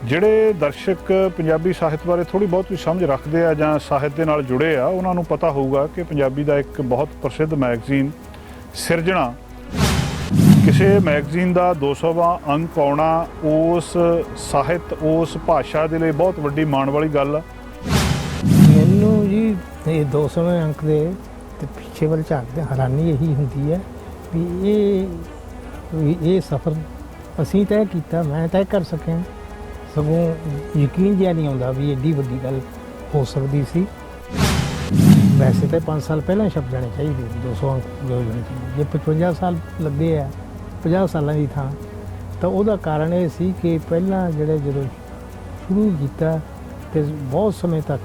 ਜਿਹੜੇ ਦਰਸ਼ਕ ਪੰਜਾਬੀ ਸਾਹਿਤ ਬਾਰੇ ਥੋੜੀ ਬਹੁਤ ਵੀ ਸਮਝ ਰੱਖਦੇ ਆ ਜਾਂ ਸਾਹਿਤ ਦੇ ਨਾਲ ਜੁੜੇ ਆ ਉਹਨਾਂ ਨੂੰ ਪਤਾ ਹੋਊਗਾ ਕਿ ਪੰਜਾਬੀ ਦਾ ਇੱਕ ਬਹੁਤ ਪ੍ਰਸਿੱਧ ਮੈਗਜ਼ੀਨ ਸਿਰਜਣਾ ਕਿਸੇ ਮੈਗਜ਼ੀਨ ਦਾ 200ਵਾਂ ਅੰਕ ਆਉਣਾ ਉਸ ਸਾਹਿਤ ਉਸ ਭਾਸ਼ਾ ਦੇ ਲਈ ਬਹੁਤ ਵੱਡੀ ਮਾਣ ਵਾਲੀ ਗੱਲ ਆ। ਮੈਨੂੰ ਜੀ ਇਹ 200ਵੇਂ ਅੰਕ ਦੇ ਤੇ ਪਿੱਛੇ ਵੱਲ ਝਾਕਦੇ ਹੈਰਾਨੀ ਇਹੀ ਹੁੰਦੀ ਹੈ ਵੀ ਇਹ ਸਫ਼ਰ ਅਸੀਂ ਤੈਅ ਕੀਤਾ, ਮੈਂ ਤੈਅ ਕਰ ਸਕਿਆ। ਸਗੋਂ ਯਕੀਨ ਜਿਹਾ ਨਹੀਂ ਆਉਂਦਾ ਵੀ ਐਡੀ ਵੱਡੀ ਗੱਲ ਹੋ ਸਕਦੀ ਸੀ। ਵੈਸੇ ਤਾਂ 5 ਸਾਲ ਪਹਿਲਾਂ ਛਪ ਜਾਣੇ ਚਾਹੀਦੇ 200 ਅੰਕ ਜੋ ਹੋਣੇ ਚਾਹੀਦੇ। ਜੇ 55 ਸਾਲ ਲੱਗੇ ਆ 50 ਸਾਲਾਂ ਦੀ ਥਾਂ ਤਾਂ ਉਹਦਾ ਕਾਰਨ ਇਹ ਸੀ ਕਿ ਪਹਿਲਾਂ ਜਦੋਂ ਸ਼ੁਰੂ ਕੀਤਾ ਤੇ ਬਹੁਤ ਸਮੇਂ ਤੱਕ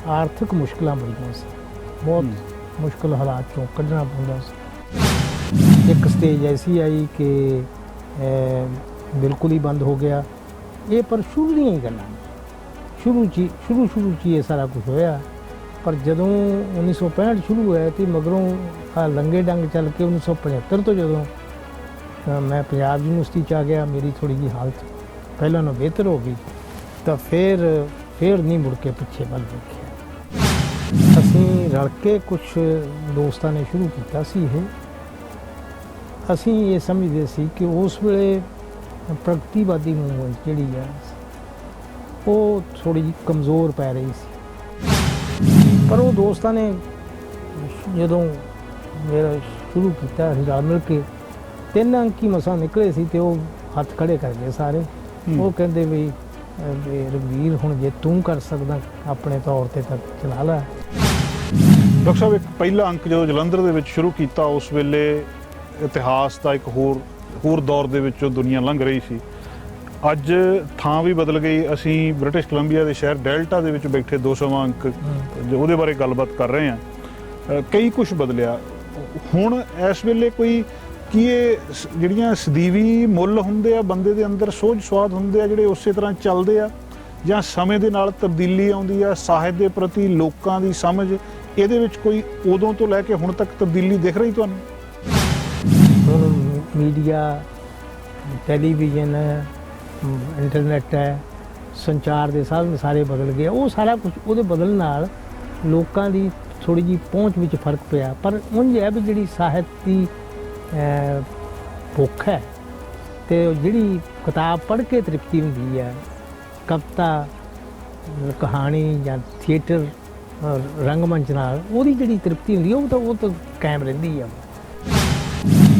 ਆਰਥਿਕ ਮੁਸ਼ਕਲਾਂ ਬੜੀਆਂ ਸੀ, ਬਹੁਤ ਮੁਸ਼ਕਲ ਹਾਲਾਤ ਚੋਂ ਕੱਢਣਾ ਪੈਂਦਾ ਸੀ। ਇੱਕ ਸਟੇਜ ਐਸੀ ਆਈ ਕਿ ਬਿਲਕੁਲ ਹੀ ਬੰਦ ਹੋ ਗਿਆ। ਇਹ ਪਰ ਸ਼ੁਰੂ ਦੀਆਂ ਹੀ ਗੱਲਾਂ ਸ਼ੁਰੂ 'ਚ ਇਹ ਸਾਰਾ ਕੁਝ ਹੋਇਆ। ਪਰ ਜਦੋਂ 1965 ਸ਼ੁਰੂ ਹੋਇਆ ਤੇ ਮਗਰੋਂ ਲੰਗੇ ਡੰਗ ਚੱਲ ਕੇ 1975 ਤੋਂ ਜਦੋਂ ਮੈਂ ਪੰਜਾਬ ਯੂਨੀਵਰਸਿਟੀ 'ਚ ਆ ਗਿਆ, ਮੇਰੀ ਥੋੜ੍ਹੀ ਜਿਹੀ ਹਾਲਤ ਪਹਿਲਾਂ ਨਾਲੋਂ ਬਿਹਤਰ ਹੋ ਗਈ ਤਾਂ ਫਿਰ ਨਹੀਂ ਮੁੜ ਕੇ ਪਿੱਛੇ ਵੱਲ ਵੇਖਿਆ। ਅਸੀਂ ਰਲ ਕੇ ਕੁਝ ਦੋਸਤਾਂ ਨੇ ਸ਼ੁਰੂ ਕੀਤਾ ਸੀ ਇਹ। ਅਸੀਂ ਇਹ ਸਮਝਦੇ ਸੀ ਕਿ ਉਸ ਵੇਲੇ ਪ੍ਰਗਤੀਵਾਦੀ ਮੂਵਮੈਂਟ ਜਿਹੜੀ ਆ ਉਹ ਥੋੜ੍ਹੀ ਜਿਹੀ ਕਮਜ਼ੋਰ ਪੈ ਰਹੀ ਸੀ। ਪਰ ਉਹ ਦੋਸਤਾਂ ਨੇ ਜਦੋਂ ਮੇਰਾ ਸ਼ੁਰੂ ਕੀਤਾ ਅਸੀਂ ਰਲ ਮਿਲ ਕੇ 3 ਅੰਕ ਹੀ ਮਸਾਂ ਨਿਕਲੇ ਸੀ ਤੇ ਉਹ ਹੱਥ ਖੜੇ ਕਰ ਗਏ ਸਾਰੇ। ਉਹ ਕਹਿੰਦੇ ਵੀ ਰਘਵੀਰ ਹੁਣ ਜੇ ਤੂੰ ਕਰ ਸਕਦਾ ਆਪਣੇ ਤੌਰ ਤੇ ਤਾਂ ਚਲਾ ਲੈ। ਡਾਕਟਰ ਸਾਹਿਬ, ਇੱਕ ਪਹਿਲਾ ਅੰਕ ਜਦੋਂ ਜਲੰਧਰ ਦੇ ਵਿੱਚ ਸ਼ੁਰੂ ਕੀਤਾ ਉਸ ਵੇਲੇ ਇਤਿਹਾਸ ਦਾ ਇੱਕ ਹੋਰ ਦੌਰ ਦੇ ਵਿੱਚੋਂ ਦੁਨੀਆ ਲੰਘ ਰਹੀ ਸੀ। ਅੱਜ ਥਾਂ ਵੀ ਬਦਲ ਗਈ। ਅਸੀਂ ਬ੍ਰਿਟਿਸ਼ ਕੋਲੰਬੀਆ ਦੇ ਸ਼ਹਿਰ ਡੈਲਟਾ ਦੇ ਵਿੱਚ ਬੈਠੇ 200ਵਾਂ ਅੰਕ ਉਹਦੇ ਬਾਰੇ ਗੱਲਬਾਤ ਕਰ ਰਹੇ ਹਾਂ। ਕਈ ਕੁਝ ਬਦਲਿਆ। ਹੁਣ ਇਸ ਵੇਲੇ ਕੋਈ ਕੀ ਇਹ ਜਿਹੜੀਆਂ ਸਦੀਵੀ ਮੁੱਲ ਹੁੰਦੇ ਆ ਬੰਦੇ ਦੇ ਅੰਦਰ ਸੋਝ ਸਵਾਦ ਹੁੰਦੇ ਆ ਜਿਹੜੇ ਉਸੇ ਤਰ੍ਹਾਂ ਚੱਲਦੇ ਆ ਜਾਂ ਸਮੇਂ ਦੇ ਨਾਲ ਤਬਦੀਲੀ ਆਉਂਦੀ ਆ ਸਾਹਿਤ ਦੇ ਪ੍ਰਤੀ ਲੋਕਾਂ ਦੀ ਸਮਝ ਇਹਦੇ ਵਿੱਚ ਕੋਈ ਉਦੋਂ ਤੋਂ ਲੈ ਕੇ ਹੁਣ ਤੱਕ ਤਬਦੀਲੀ ਦਿਖ ਰਹੀ ਤੁਹਾਨੂੰ? ਹੁਣ ਮੀਡੀਆ, ਟੈਲੀਵਿਜ਼ਨ, ਇੰਟਰਨੈਟ ਹੈ, ਸੰਚਾਰ ਦੇ ਸਾਧਨ ਸਾਰੇ ਬਦਲ ਗਏ। ਉਹ ਸਾਰਾ ਕੁਝ ਉਹਦੇ ਬਦਲਣ ਨਾਲ ਲੋਕਾਂ ਦੀ ਥੋੜ੍ਹੀ ਜਿਹੀ ਪਹੁੰਚ ਵਿੱਚ ਫਰਕ ਪਿਆ। ਪਰ ਉਂਝ ਹੈ ਵੀ ਜਿਹੜੀ ਸਾਹਿਤ ਦੀ ਭੁੱਖ ਹੈ ਤੇ ਜਿਹੜੀ ਕਿਤਾਬ ਪੜ੍ਹ ਕੇ ਤ੍ਰਿਪਤੀ ਹੁੰਦੀ ਹੈ, ਕਵਿਤਾ, ਕਹਾਣੀ ਜਾਂ ਥੀਏਟਰ, ਰੰਗਮੰਚ ਨਾਲ ਉਹਦੀ ਜਿਹੜੀ ਤ੍ਰਿਪਤੀ ਹੁੰਦੀ ਉਹ ਤਾਂ ਕਾਇਮ ਰਹਿੰਦੀ ਆ।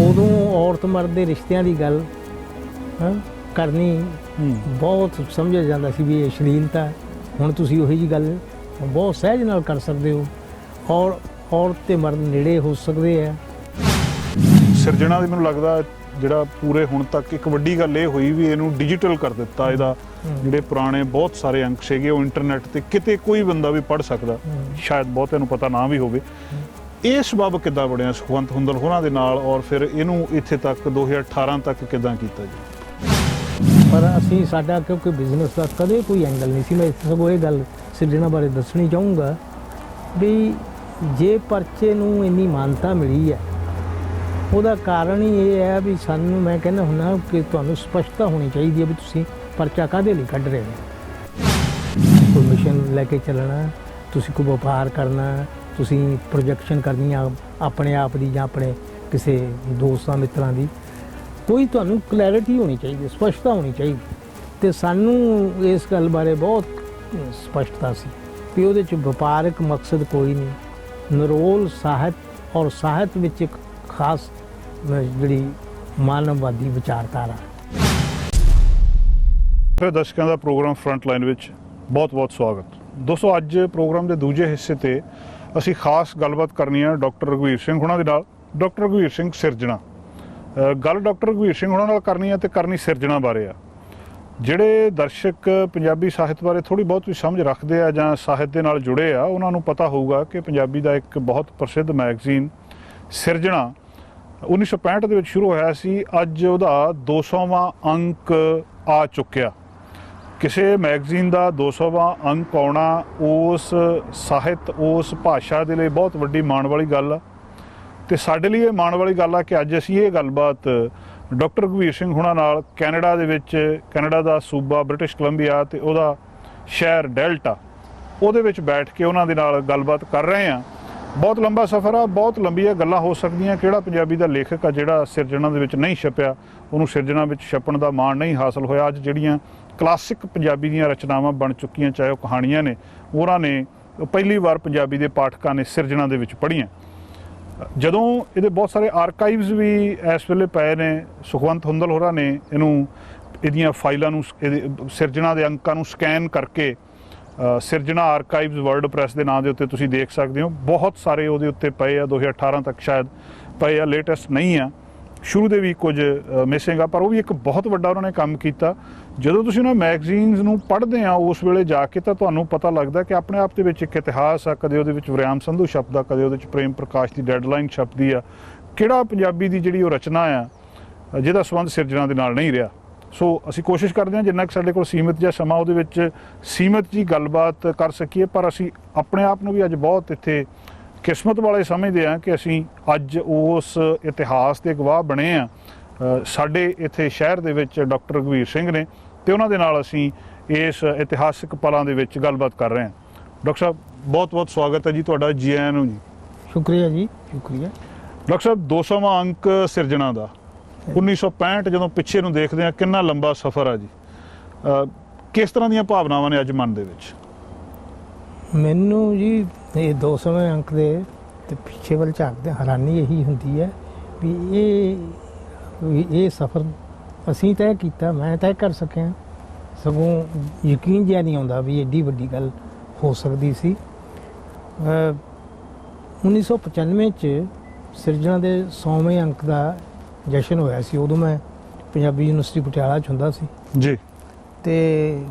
ਉਦੋਂ ਔਰਤ ਮਰਦ ਦੇ ਰਿਸ਼ਤਿਆਂ ਦੀ ਗੱਲ ਕਰਨੀ ਬਹੁਤ ਸਮਝਿਆ ਜਾਂਦਾ ਸੀ ਵੀ ਇਹ ਅਸ਼ਲੀਲਤਾ। ਹੁਣ ਤੁਸੀਂ ਉਹੀ ਜਿਹੀ ਗੱਲ ਬਹੁਤ ਸਹਿਜ ਨਾਲ ਕਰ ਸਕਦੇ ਹੋ ਔਰ ਔਰਤ ਤੇ ਮਰਦ ਨੇੜੇ ਹੋ ਸਕਦੇ ਆ। ਸਿਰਜਣਾ ਦੀ ਮੈਨੂੰ ਲੱਗਦਾ ਜਿਹੜਾ ਪੂਰੇ ਹੁਣ ਤੱਕ ਇੱਕ ਵੱਡੀ ਗੱਲ ਇਹ ਹੋਈ ਵੀ ਇਹਨੂੰ ਡਿਜੀਟਲ ਕਰ ਦਿੱਤਾ। ਇਹਦਾ ਜਿਹੜੇ ਪੁਰਾਣੇ ਬਹੁਤ ਸਾਰੇ ਅੰਕ ਸੀਗੇ ਉਹ ਇੰਟਰਨੈਟ ਤੇ ਕਿਤੇ ਕੋਈ ਬੰਦਾ ਵੀ ਪੜ੍ਹ ਸਕਦਾ, ਸ਼ਾਇਦ ਬਹੁਤਿਆਂ ਨੂੰ ਪਤਾ ਨਾ ਵੀ ਹੋਵੇ। ਇਹ ਸਬਬ ਕਿੱਦਾਂ ਬਣਿਆ ਸੁਖਵੰਤ ਹੁੰਦਲ ਹੋਰਾਂ ਦੇ ਨਾਲ ਔਰ ਫਿਰ ਇਹਨੂੰ ਇੱਥੇ ਤੱਕ 2018 ਤੱਕ ਕਿੱਦਾਂ ਕੀਤਾ ਜੀ? ਪਰ ਅਸੀਂ ਸਾਡਾ ਕਿਉਂਕਿ ਬਿਜ਼ਨਸ ਦਾ ਕਦੇ ਕੋਈ ਐਂਗਲ ਨਹੀਂ ਸੀ। ਮੈਂ ਸਗੋਂ ਇਹ ਗੱਲ ਸਿਰਜਣਾ ਬਾਰੇ ਦੱਸਣੀ ਚਾਹੂੰਗਾ ਵੀ ਜੇ ਪਰਚੇ ਨੂੰ ਇੰਨੀ ਮਾਨਤਾ ਮਿਲੀ ਹੈ ਉਹਦਾ ਕਾਰਨ ਹੀ ਇਹ ਹੈ ਵੀ ਸਾਨੂੰ, ਮੈਂ ਕਹਿੰਦਾ ਹੁੰਦਾ ਕਿ ਤੁਹਾਨੂੰ ਸਪਸ਼ਟਤਾ ਹੋਣੀ ਚਾਹੀਦੀ ਹੈ ਵੀ ਤੁਸੀਂ ਪਰਚਾ ਕਾਹਦੇ ਲਈ ਕੱਢ ਰਹੇ ਹੋ। ਕੋਈ ਮਿਸ਼ਨ ਲੈ ਕੇ ਚੱਲਣਾ, ਤੁਸੀਂ ਕੋਈ ਵਪਾਰ ਕਰਨਾ, ਤੁਸੀਂ ਪ੍ਰੋਜੈਕਸ਼ਨ ਕਰਨੀ ਆ ਆਪਣੇ ਆਪ ਦੀ ਜਾਂ ਆਪਣੇ ਕਿਸੇ ਦੋਸਤਾਂ ਮਿੱਤਰਾਂ ਦੀ, ਕੋਈ ਤੁਹਾਨੂੰ ਕਲੈਰਿਟੀ ਹੋਣੀ ਚਾਹੀਦੀ, ਸਪਸ਼ਟਤਾ ਹੋਣੀ ਚਾਹੀਦੀ। ਅਤੇ ਸਾਨੂੰ ਇਸ ਗੱਲ ਬਾਰੇ ਬਹੁਤ ਸਪਸ਼ਟਤਾ ਸੀ ਵੀ ਉਹਦੇ 'ਚ ਵਪਾਰਕ ਮਕਸਦ ਕੋਈ ਨਹੀਂ। ਨਿਰੋਲ ਸਾਹਿਤ ਔਰ ਸਾਹਿਤ ਵਿੱਚ ਇੱਕ ਖਾਸ ਜਿਹੜੀ ਮਾਨਵਵਾਦੀ ਵਿਚਾਰਧਾਰਾ। ਫਿਰ ਦਰਸ਼ਕਾਂ ਦਾ ਪ੍ਰੋਗਰਾਮ ਫਰੰਟ ਲਾਈਨ ਵਿੱਚ ਬਹੁਤ-ਬਹੁਤ ਸਵਾਗਤ। ਦੋਸਤੋ, ਅੱਜ ਪ੍ਰੋਗਰਾਮ ਦੇ ਦੂਜੇ ਹਿੱਸੇ ਤੇ ਅਸੀਂ ਖਾਸ ਗੱਲਬਾਤ ਕਰਨੀ ਆ ਡਾਕਟਰ ਰਘਵੀਰ ਸਿੰਘ ਹੋਣਾ ਦੇ ਨਾਲ। ਡਾਕਟਰ ਰਘਵੀਰ ਸਿੰਘ ਸਿਰਜਣਾ ਗੱਲ ਡਾਕਟਰ ਰਘਵੀਰ ਸਿੰਘ ਹੋਣਾ ਨਾਲ ਕਰਨੀ ਆ ਤੇ ਕਰਨੀ ਸਿਰਜਣਾ ਬਾਰੇ ਆ। ਜਿਹੜੇ ਦਰਸ਼ਕ ਪੰਜਾਬੀ ਸਾਹਿਤ ਬਾਰੇ ਥੋੜੀ ਬਹੁਤ ਵੀ ਸਮਝ ਰੱਖਦੇ ਆ ਜਾਂ ਸਾਹਿਤ ਦੇ ਨਾਲ ਜੁੜੇ ਆ ਉਹਨਾਂ ਨੂੰ ਪਤਾ ਹੋਊਗਾ ਕਿ ਪੰਜਾਬੀ ਦਾ ਇੱਕ ਬਹੁਤ ਪ੍ਰਸਿੱਧ ਮੈਗਜ਼ੀਨ ਸਿਰਜਣਾ 1965 ਦੇ ਵਿੱਚ ਸ਼ੁਰੂ ਹੋਇਆ ਸੀ। ਅੱਜ ਉਹਦਾ 200ਵਾਂ ਅੰਕ ਆ ਚੁੱਕਿਆ। ਕਿਸੇ ਮੈਗਜ਼ੀਨ ਦਾ 200ਵਾਂ ਅੰਕ ਆਉਣਾ ਉਸ ਸਾਹਿਤ ਉਸ ਭਾਸ਼ਾ ਦੇ ਲਈ ਬਹੁਤ ਵੱਡੀ ਮਾਣ ਵਾਲੀ ਗੱਲ ਆ। ਤੇ ਸਾਡੇ ਲਈ ਇਹ ਮਾਣ ਵਾਲੀ ਗੱਲ ਆ ਕਿ ਅੱਜ ਅਸੀਂ ਇਹ ਗੱਲਬਾਤ ਡਾਕਟਰ ਰਘਵੀਰ ਸਿੰਘ ਹੁਣਾਂ ਨਾਲ ਕੈਨੇਡਾ ਦੇ ਵਿੱਚ, ਕੈਨੇਡਾ ਦਾ ਸੂਬਾ ਬ੍ਰਿਟਿਸ਼ ਕੋਲੰਬੀਆ ਤੇ ਉਹਦਾ ਸ਼ਹਿਰ ਡੈਲਟਾ, ਉਹਦੇ ਵਿੱਚ ਬੈਠ ਕੇ ਉਹਨਾਂ ਦੇ ਨਾਲ ਗੱਲਬਾਤ ਕਰ ਰਹੇ ਹਾਂ। ਬਹੁਤ ਲੰਬਾ ਸਫ਼ਰ ਆ, ਬਹੁਤ ਲੰਬੀਆਂ ਗੱਲਾਂ ਹੋ ਸਕਦੀਆਂ। ਕਿਹੜਾ ਪੰਜਾਬੀ ਦਾ ਲੇਖਕ ਆ ਜਿਹੜਾ ਸਿਰਜਣਾ ਦੇ ਵਿੱਚ ਨਹੀਂ ਛਪਿਆ, ਉਹਨੂੰ ਸਿਰਜਣਾ ਵਿੱਚ ਛਪਣ ਦਾ ਮਾਣ ਨਹੀਂ ਹਾਸਲ ਹੋਇਆ। ਅੱਜ ਜਿਹੜੀਆਂ ਕਲਾਸਿਕ ਪੰਜਾਬੀ ਦੀਆਂ ਰਚਨਾਵਾਂ ਬਣ ਚੁੱਕੀਆਂ, ਚਾਹੇ ਉਹ ਕਹਾਣੀਆਂ ਨੇ, ਉਹਨਾਂ ਨੇ ਪਹਿਲੀ ਵਾਰ ਪੰਜਾਬੀ ਦੇ ਪਾਠਕਾਂ ਨੇ ਸਿਰਜਣਾ ਦੇ ਵਿੱਚ ਪੜ੍ਹੀਆਂ। ਜਦੋਂ ਇਹਦੇ ਬਹੁਤ ਸਾਰੇ ਆਰਕਾਈਵਜ਼ ਵੀ ਇਸ ਵੇਲੇ ਪਏ ਨੇ, ਸੁਖਵੰਤ ਹੁੰਦਲ ਹੋਰਾਂ ਨੇ ਇਹਦੀਆਂ ਫਾਈਲਾਂ ਨੂੰ, ਸਿਰਜਣਾ ਦੇ ਅੰਕਾਂ ਨੂੰ ਸਕੈਨ ਕਰਕੇ ਸਿਰਜਣਾ ਆਰਕਾਈਵਜ਼ ਵਰਡਪ੍ਰੈਸ ਦੇ ਨਾਂ ਦੇ ਉੱਤੇ ਤੁਸੀਂ ਦੇਖ ਸਕਦੇ ਹੋ। ਬਹੁਤ ਸਾਰੇ ਉਹਦੇ ਉੱਤੇ ਪਏ ਆ, 2018 ਤੱਕ ਸ਼ਾਇਦ ਪਏ ਆ, ਲੇਟੈਸਟ ਨਹੀਂ ਆ। ਸ਼ੁਰੂ ਦੇ ਵੀ ਕੁਝ ਮਿਸਿੰਗ ਆ, ਪਰ ਉਹ ਵੀ ਇੱਕ ਬਹੁਤ ਵੱਡਾ ਉਹਨਾਂ ਨੇ ਕੰਮ ਕੀਤਾ। ਜਦੋਂ ਤੁਸੀਂ ਉਹਨਾਂ ਮੈਗਜ਼ੀਨਸ ਨੂੰ ਪੜ੍ਹਦੇ ਆ ਉਸ ਵੇਲੇ ਜਾ ਕੇ, ਤਾਂ ਤੁਹਾਨੂੰ ਪਤਾ ਲੱਗਦਾ ਕਿ ਆਪਣੇ ਆਪ ਦੇ ਵਿੱਚ ਇੱਕ ਇਤਿਹਾਸ ਆ। ਕਦੇ ਉਹਦੇ ਵਿੱਚ ਵਰਿਆਮ ਸੰਧੂ ਸ਼ਬਦ ਆ, ਕਦੇ ਉਹਦੇ ਵਿੱਚ ਪ੍ਰੇਮ ਪ੍ਰਕਾਸ਼ ਦੀ ਡੈਡਲਾਈਨ ਛਪਦੀ ਆ। ਕਿਹੜਾ ਪੰਜਾਬੀ ਦੀ ਜਿਹੜੀ ਉਹ ਰਚਨਾ ਆ ਜਿਹਦਾ ਸੰਬੰਧ ਸਿਰਜਣਾ ਦੇ ਨਾਲ ਨਹੀਂ ਰਿਹਾ। ਸੋ ਅਸੀਂ ਕੋਸ਼ਿਸ਼ ਕਰਦੇ ਹਾਂ ਜਿੰਨਾ ਕਿ ਸਾਡੇ ਕੋਲ ਸੀਮਿਤ ਜਿਹਾ ਸਮਾਂ ਉਹਦੇ ਵਿੱਚ ਸੀਮਿਤ ਜੀ ਗੱਲਬਾਤ ਕਰ ਸਕੀਏ, ਪਰ ਅਸੀਂ ਆਪਣੇ ਆਪ ਨੂੰ ਵੀ ਅੱਜ ਬਹੁਤ ਇੱਥੇ ਕਿਸਮਤ ਵਾਲੇ ਸਮਝਦੇ ਹਾਂ ਕਿ ਅਸੀਂ ਅੱਜ ਉਸ ਇਤਿਹਾਸ ਦੇ ਗਵਾਹ ਬਣੇ ਆ। ਸਾਡੇ ਇੱਥੇ ਸ਼ਹਿਰ ਦੇ ਵਿੱਚ ਡਾਕਟਰ ਰਘਵੀਰ ਸਿੰਘ ਨੇ ਤੇ ਉਹਨਾਂ ਦੇ ਨਾਲ ਅਸੀਂ ਇਸ ਇਤਿਹਾਸਿਕ ਪਲਾਂ ਦੇ ਵਿੱਚ ਗੱਲਬਾਤ ਕਰ ਰਹੇ ਹਾਂ। ਡਾਕਟਰ ਸਾਹਿਬ ਬਹੁਤ ਬਹੁਤ ਸਵਾਗਤ ਹੈ ਜੀ ਤੁਹਾਡਾ, ਜੀ ਆਇਆਂ ਨੂੰ ਜੀ। ਸ਼ੁਕਰੀਆ ਜੀ, ਸ਼ੁਕਰੀਆ। ਡਾਕਟਰ ਸਾਹਿਬ 200ਵਾਂ ਅੰਕ ਸਿਰਜਣਾ ਦਾ 1965, ਜਦੋਂ ਪਿੱਛੇ ਨੂੰ ਦੇਖਦੇ ਹਾਂ ਕਿੰਨਾ ਲੰਬਾ ਸਫ਼ਰ ਆ ਜੀ। ਕਿਸ ਤਰ੍ਹਾਂ ਦੀਆਂ ਭਾਵਨਾਵਾਂ ਨੇ ਅੱਜ ਮਨ ਦੇ ਵਿੱਚ? ਮੈਨੂੰ ਜੀ ਇਹ 200ਵੇਂ ਅੰਕ ਦੇ ਤੇ ਪਿੱਛੇ ਵੱਲ ਝਾਕਦੇ ਹੈਰਾਨੀ ਇਹੀ ਹੁੰਦੀ ਹੈ ਵੀ ਇਹ ਸਫ਼ਰ ਅਸੀਂ ਤੈਅ ਕੀਤਾ, ਮੈਂ ਤੈਅ ਕਰ ਸਕਿਆ। ਸਗੋਂ ਯਕੀਨ ਜਿਹਾ ਨਹੀਂ ਆਉਂਦਾ ਵੀ ਐਡੀ ਵੱਡੀ ਗੱਲ ਹੋ ਸਕਦੀ ਸੀ। 1995 'ਚ ਸਿਰਜਣਾ ਦੇ 100ਵੇਂ ਅੰਕ ਦਾ ਜਸ਼ਨ ਹੋਇਆ ਸੀ। ਉਦੋਂ ਮੈਂ ਪੰਜਾਬੀ ਯੂਨੀਵਰਸਿਟੀ ਪਟਿਆਲਾ 'ਚ ਹੁੰਦਾ ਸੀ ਜੀ, ਤੇ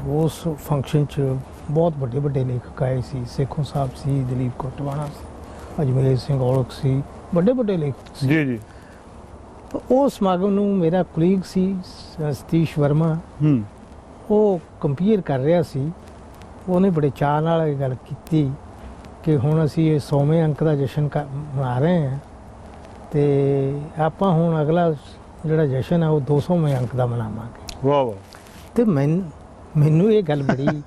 ਉਸ ਫੰਕਸ਼ਨ 'ਚ ਬਹੁਤ ਵੱਡੇ ਵੱਡੇ ਲੇਖਕ ਆਏ ਸੀ। ਸੇਖੋਂ ਸਾਹਿਬ ਸੀ, ਦਲੀਪ ਕੋਟਵਾਣਾ ਸੀ, ਅਜਮੇਰ ਸਿੰਘ ਔਲਖ ਸੀ, ਵੱਡੇ ਵੱਡੇ ਲੇਖਕ ਸੀ। ਜੀ ਜੀ। ਉਹ ਸਮਾਗਮ ਨੂੰ ਮੇਰਾ ਕੁਲੀਗ ਸੀ ਸਤੀਸ਼ ਵਰਮਾ, ਉਹ ਕੰਪੇਅਰ ਕਰ ਰਿਹਾ ਸੀ। ਉਹਨੇ ਬੜੇ ਚਾਅ ਨਾਲ ਇਹ ਗੱਲ ਕੀਤੀ ਕਿ ਹੁਣ ਅਸੀਂ ਇਹ 100ਵੇਂ ਅੰਕ ਦਾ ਜਸ਼ਨ ਮਨਾ ਰਹੇ ਹਾਂ ਤੇ ਆਪਾਂ ਹੁਣ ਅਗਲਾ ਜਿਹੜਾ ਜਸ਼ਨ ਆ ਉਹ 200ਵੇਂ ਅੰਕ ਦਾ ਮਨਾਵਾਂਗੇ। ਵਾਹ ਵਾਹ। ਤੇ ਮੈਨੂੰ ਇਹ ਗੱਲ ਬੜੀ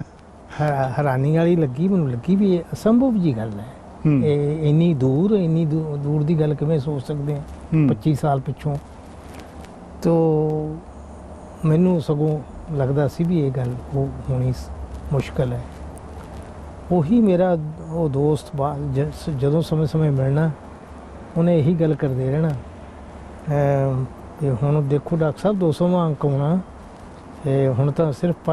ਹੈਰਾਨੀ ਵਾਲੀ ਲੱਗੀ। ਮੈਨੂੰ ਲੱਗੀ ਵੀ ਇਹ ਅਸੰਭਵ ਜੀ ਗੱਲ ਹੈ। ਇਹ ਇੰਨੀ ਦੂਰ ਦੀ ਗੱਲ ਕਿਵੇਂ ਸੋਚ ਸਕਦੇ ਹਾਂ 25 ਸਾਲ ਪਿੱਛੋਂ। ਤੋ ਮੈਨੂੰ ਸਗੋਂ ਲੱਗਦਾ ਸੀ ਵੀ ਇਹ ਗੱਲ ਹੋਣੀ ਮੁਸ਼ਕਲ ਹੈ। ਉਹੀ ਮੇਰਾ ਉਹ ਦੋਸਤ ਜਦੋਂ ਸਮੇਂ ਮਿਲਣਾ ਉਹਨੇ ਇਹੀ ਗੱਲ ਕਰਦੇ ਰਹਿਣਾ। ਤੇ ਹੁਣ ਦੇਖੋ ਡਾਕਟਰ ਸਾਹਿਬ 200ਵਾਂ ਅੰਕ ਆਉਣਾ, ਹੁਣ ਤਾਂ ਸਿਰਫ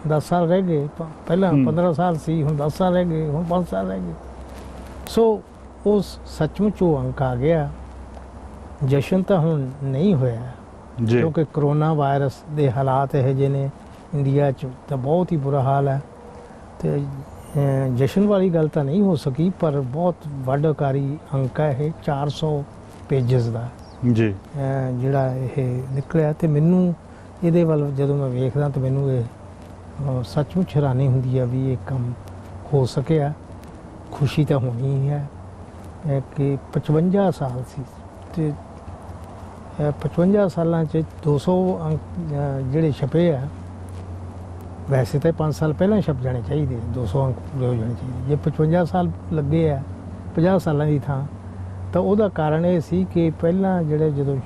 10 ਸਾਲ ਰਹਿ ਗਏ। ਪਹਿਲਾਂ 15 ਸਾਲ ਸੀ, ਹੁਣ 10 ਸਾਲ ਰਹਿ ਗਏ, ਹੁਣ 5 ਸਾਲ ਰਹਿ ਗਏ। ਸੋ ਉਸ ਸੱਚਮੁੱਚ ਉਹ ਅੰਕ ਆ ਗਿਆ। ਜਸ਼ਨ ਤਾਂ ਹੁਣ ਨਹੀਂ ਹੋਇਆ ਕਿਉਂਕਿ ਕਰੋਨਾ ਵਾਇਰਸ ਦੇ ਹਾਲਾਤ ਇਹੋ ਜਿਹੇ ਨੇ ਇੰਡੀਆ 'ਚ, ਤਾਂ ਬਹੁਤ ਹੀ ਬੁਰਾ ਹਾਲ ਹੈ। ਤੇ ਜਸ਼ਨ ਵਾਲੀ ਗੱਲ ਤਾਂ ਨਹੀਂ ਹੋ ਸਕੀ, ਪਰ ਬਹੁਤ ਵੱਡਕਾਰੀ ਅੰਕ ਹੈ ਇਹ 400 ਪੇਜਸ ਦਾ ਜੀ ਜਿਹੜਾ ਇਹ ਨਿਕਲਿਆ। ਤੇ ਮੈਨੂੰ ਇਹਦੇ ਵੱਲ ਜਦੋਂ ਮੈਂ ਵੇਖਦਾ ਤਾਂ ਮੈਨੂੰ ਇਹ ਸੱਚਮੁੱਚ ਹੈਰਾਨੀ ਹੁੰਦੀ ਆ ਵੀ ਇਹ ਕੰਮ ਹੋ ਸਕਿਆ। ਖੁਸ਼ੀ ਤਾਂ ਹੋਣੀ ਹੀ ਹੈ ਕਿ 55 ਸਾਲ ਸੀ ਤੇ 55 ਸਾਲਾਂ 'ਚ 200 ਅੰਕ ਜਿਹੜੇ ਛਪੇ ਆ। ਵੈਸੇ ਤਾਂ 5 ਸਾਲ ਪਹਿਲਾਂ ਛਪ ਜਾਣੇ ਚਾਹੀਦੇ, 200 ਅੰਕ ਪੂਰੇ ਹੋ ਜਾਣੇ ਚਾਹੀਦੇ। ਜੇ 55 ਸਾਲ ਲੱਗੇ ਆ 50 ਸਾਲਾਂ ਦੀ ਥਾਂ, ਤਾਂ ਉਹਦਾ ਕਾਰਨ ਇਹ ਸੀ ਕਿ ਪਹਿਲਾਂ ਜਦੋਂ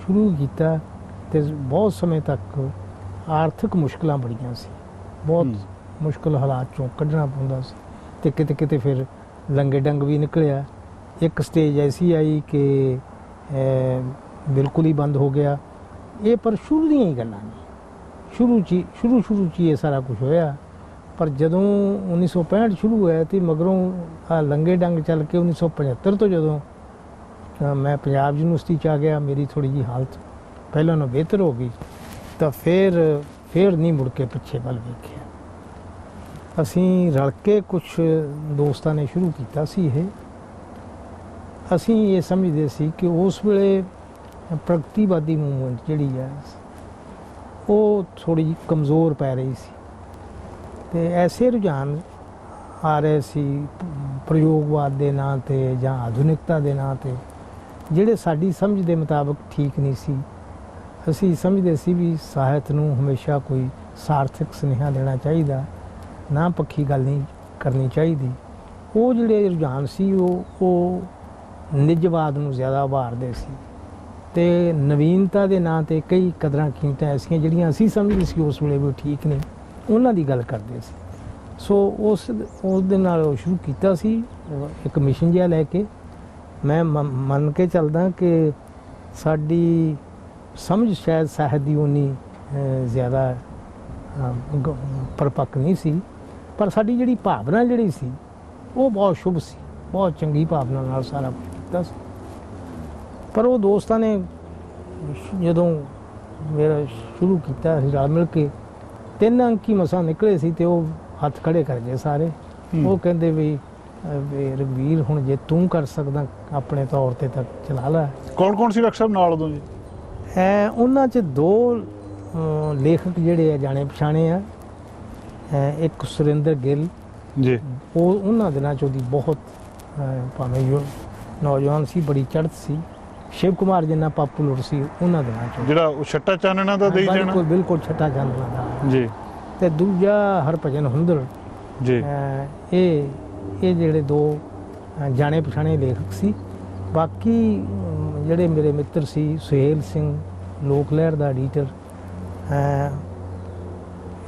ਸ਼ੁਰੂ ਕੀਤਾ ਤੇ ਬਹੁਤ ਸਮੇਂ ਤੱਕ ਆਰਥਿਕ ਮੁਸ਼ਕਲਾਂ ਬੜੀਆਂ ਸੀ, ਬਹੁਤ ਮੁਸ਼ਕਲ ਹਾਲਾਤ 'ਚੋਂ ਕੱਢਣਾ ਪੈਂਦਾ ਸੀ। ਤੇ ਕਿਤੇ ਕਿਤੇ ਫਿਰ ਲੰਗੇ ਡੰਗ ਵੀ ਨਿਕਲਿਆ। ਇੱਕ ਸਟੇਜ ਐਸੀ ਆਈ ਕਿ ਬਿਲਕੁਲ ਹੀ ਬੰਦ ਹੋ ਗਿਆ। ਇਹ ਪਰ ਸ਼ੁਰੂ ਦੀਆਂ ਹੀ ਗੱਲਾਂ ਨੇ, ਸ਼ੁਰੂ 'ਚ ਇਹ ਸਾਰਾ ਕੁਝ ਹੋਇਆ। ਪਰ ਜਦੋਂ 1965 ਸ਼ੁਰੂ ਹੋਇਆ ਤੇ ਮਗਰੋਂ ਲੰਗੇ ਡੰਗ ਚੱਲ ਕੇ 1975 ਤੋਂ ਜਦੋਂ ਮੈਂ ਪੰਜਾਬ ਯੂਨੀਵਰਸਿਟੀ 'ਚ ਆ ਗਿਆ, ਮੇਰੀ ਥੋੜ੍ਹੀ ਜਿਹੀ ਹਾਲਤ ਪਹਿਲਾਂ ਨਾਲੋਂ ਬਿਹਤਰ ਹੋ ਗਈ। ਤਾਂ ਫਿਰ ਨਹੀਂ ਮੁੜ ਕੇ ਪਿੱਛੇ ਵੱਲ ਵੇਖਿਆ। ਅਸੀਂ ਰਲ ਕੇ ਕੁਝ ਦੋਸਤਾਂ ਨੇ ਸ਼ੁਰੂ ਕੀਤਾ ਸੀ ਇਹ। ਅਸੀਂ ਇਹ ਸਮਝਦੇ ਸੀ ਕਿ ਉਸ ਵੇਲੇ ਪ੍ਰਗਤੀਵਾਦੀ ਮੂਵਮੈਂਟ ਜਿਹੜੀ ਹੈ ਉਹ ਥੋੜ੍ਹੀ ਜਿਹੀ ਕਮਜ਼ੋਰ ਪੈ ਰਹੀ ਸੀ ਤੇ ਐਸੇ ਰੁਝਾਨ ਆ ਰਹੇ ਸੀ ਪ੍ਰਯੋਗਵਾਦ ਦੇ ਨਾਂ 'ਤੇ ਜਾਂ ਆਧੁਨਿਕਤਾ ਦੇ ਨਾਂ 'ਤੇ ਜਿਹੜੇ ਸਾਡੀ ਸਮਝ ਦੇ ਮੁਤਾਬਕ ਠੀਕ ਨਹੀਂ ਸੀ। ਅਸੀਂ ਸਮਝਦੇ ਸੀ ਵੀ ਸਾਹਿਤ ਨੂੰ ਹਮੇਸ਼ਾ ਕੋਈ ਸਾਰਥਕ ਸੁਨੇਹਾ ਦੇਣਾ ਚਾਹੀਦਾ, ਨਾ ਪੱਖੀ ਗੱਲ ਨਹੀਂ ਕਰਨੀ ਚਾਹੀਦੀ। ਉਹ ਜਿਹੜੇ ਰੁਝਾਨ ਸੀ ਉਹ ਨਿੱਜਵਾਦ ਨੂੰ ਜ਼ਿਆਦਾ ਉਭਾਰਦੇ ਸੀ ਅਤੇ ਨਵੀਨਤਾ ਦੇ ਨਾਂ 'ਤੇ ਕਈ ਕਦਰਾਂ ਕੀਮਤਾਂ ਐਸੀਆਂ ਜਿਹੜੀਆਂ ਅਸੀਂ ਸਮਝਦੇ ਸੀ ਉਸ ਵੇਲੇ ਵੀ ਠੀਕ ਨੇ, ਉਹਨਾਂ ਦੀ ਗੱਲ ਕਰਦੇ ਸੀ। ਸੋ ਉਸ ਦੇ ਨਾਲ ਉਹ ਸ਼ੁਰੂ ਕੀਤਾ ਸੀ ਇੱਕ ਮਿਸ਼ਨ ਜਿਹਾ ਲੈ ਕੇ। ਮੈਂ ਮੰਨ ਕੇ ਚੱਲਦਾ ਕਿ ਸਾਡੀ ਸਮਝ ਸ਼ਾਇਦ ਸਾਹਿਤ ਦੀ ਉਨੀ ਜ਼ਿਆਦਾ ਪਰਪੱਕ ਨਹੀਂ ਸੀ, ਪਰ ਸਾਡੀ ਜਿਹੜੀ ਭਾਵਨਾ ਜਿਹੜੀ ਸੀ ਉਹ ਬਹੁਤ ਸ਼ੁਭ ਸੀ, ਬਹੁਤ ਚੰਗੀ ਭਾਵਨਾ ਨਾਲ ਸਾਰਾ ਕੁਝ ਕੀਤਾ ਸੀ। ਪਰ ਉਹ ਦੋਸਤਾਂ ਨੇ ਜਦੋਂ ਮੇਰਾ ਸ਼ੁਰੂ ਕੀਤਾ ਅਸੀਂ ਰਲ ਮਿਲ ਕੇ, 3 ਅੰਕ ਹੀ ਮਸਾਂ ਨਿਕਲੇ ਸੀ ਅਤੇ ਉਹ ਹੱਥ ਖੜੇ ਕਰ ਗਏ ਸਾਰੇ। ਉਹ ਕਹਿੰਦੇ ਵੀ ਰਘਵੀਰ ਹੁਣ ਜੇ ਤੂੰ ਕਰ ਸਕਦਾ ਆਪਣੇ ਤੌਰ 'ਤੇ ਤਾਂ ਚਲਾ ਲੈ। ਕੌਣ ਸੀ ਡਾਕਟਰ ਸਾਹਿਬ ਨਾਲ ਉਦੋਂ ਜੀ? ਉਹਨਾਂ 'ਚ 2 ਲੇਖਕ ਜਿਹੜੇ ਆ ਜਾਣੇ ਪਛਾਣੇ ਆ, ਇੱਕ ਸੁਰਿੰਦਰ ਗਿੱਲ ਜੀ, ਉਹ ਉਹਨਾਂ ਦਿਨਾਂ 'ਚ ਉਹਦੀ ਬਹੁਤ ਭਾਵੇਂ ਨੌਜਵਾਨ ਸੀ, ਬੜੀ ਚੜ੍ਹਤ ਸੀ। ਸ਼ਿਵ ਕੁਮਾਰ ਜਿੰਨਾ ਪਾਪੂਲਰ ਸੀ ਉਹਨਾਂ ਦਿਨਾਂ 'ਚ, ਜਿਹੜਾ ਉਹ ਛੱਟਾ ਚਾਨਣਾ ਦਾ ਦੇਈ ਜਾਣਾ, ਬਿਲਕੁਲ ਛੱਟਾ ਚਾਨਣਾ ਦਾ ਜੀ। ਅਤੇ ਦੂਜਾ ਹਰਭਜਨ ਹੁੰਦਲ ਜੀ। ਇਹ ਜਿਹੜੇ 2 ਜਾਣੇ ਪਛਾਣੇ ਲੇਖਕ ਸੀ। ਬਾਕੀ ਜਿਹੜੇ ਮੇਰੇ ਮਿੱਤਰ ਸੀ, ਸੁਹੇਲ ਸਿੰਘ ਲੋਕ ਲਹਿਰ ਦਾ ਐਡੀਟਰ,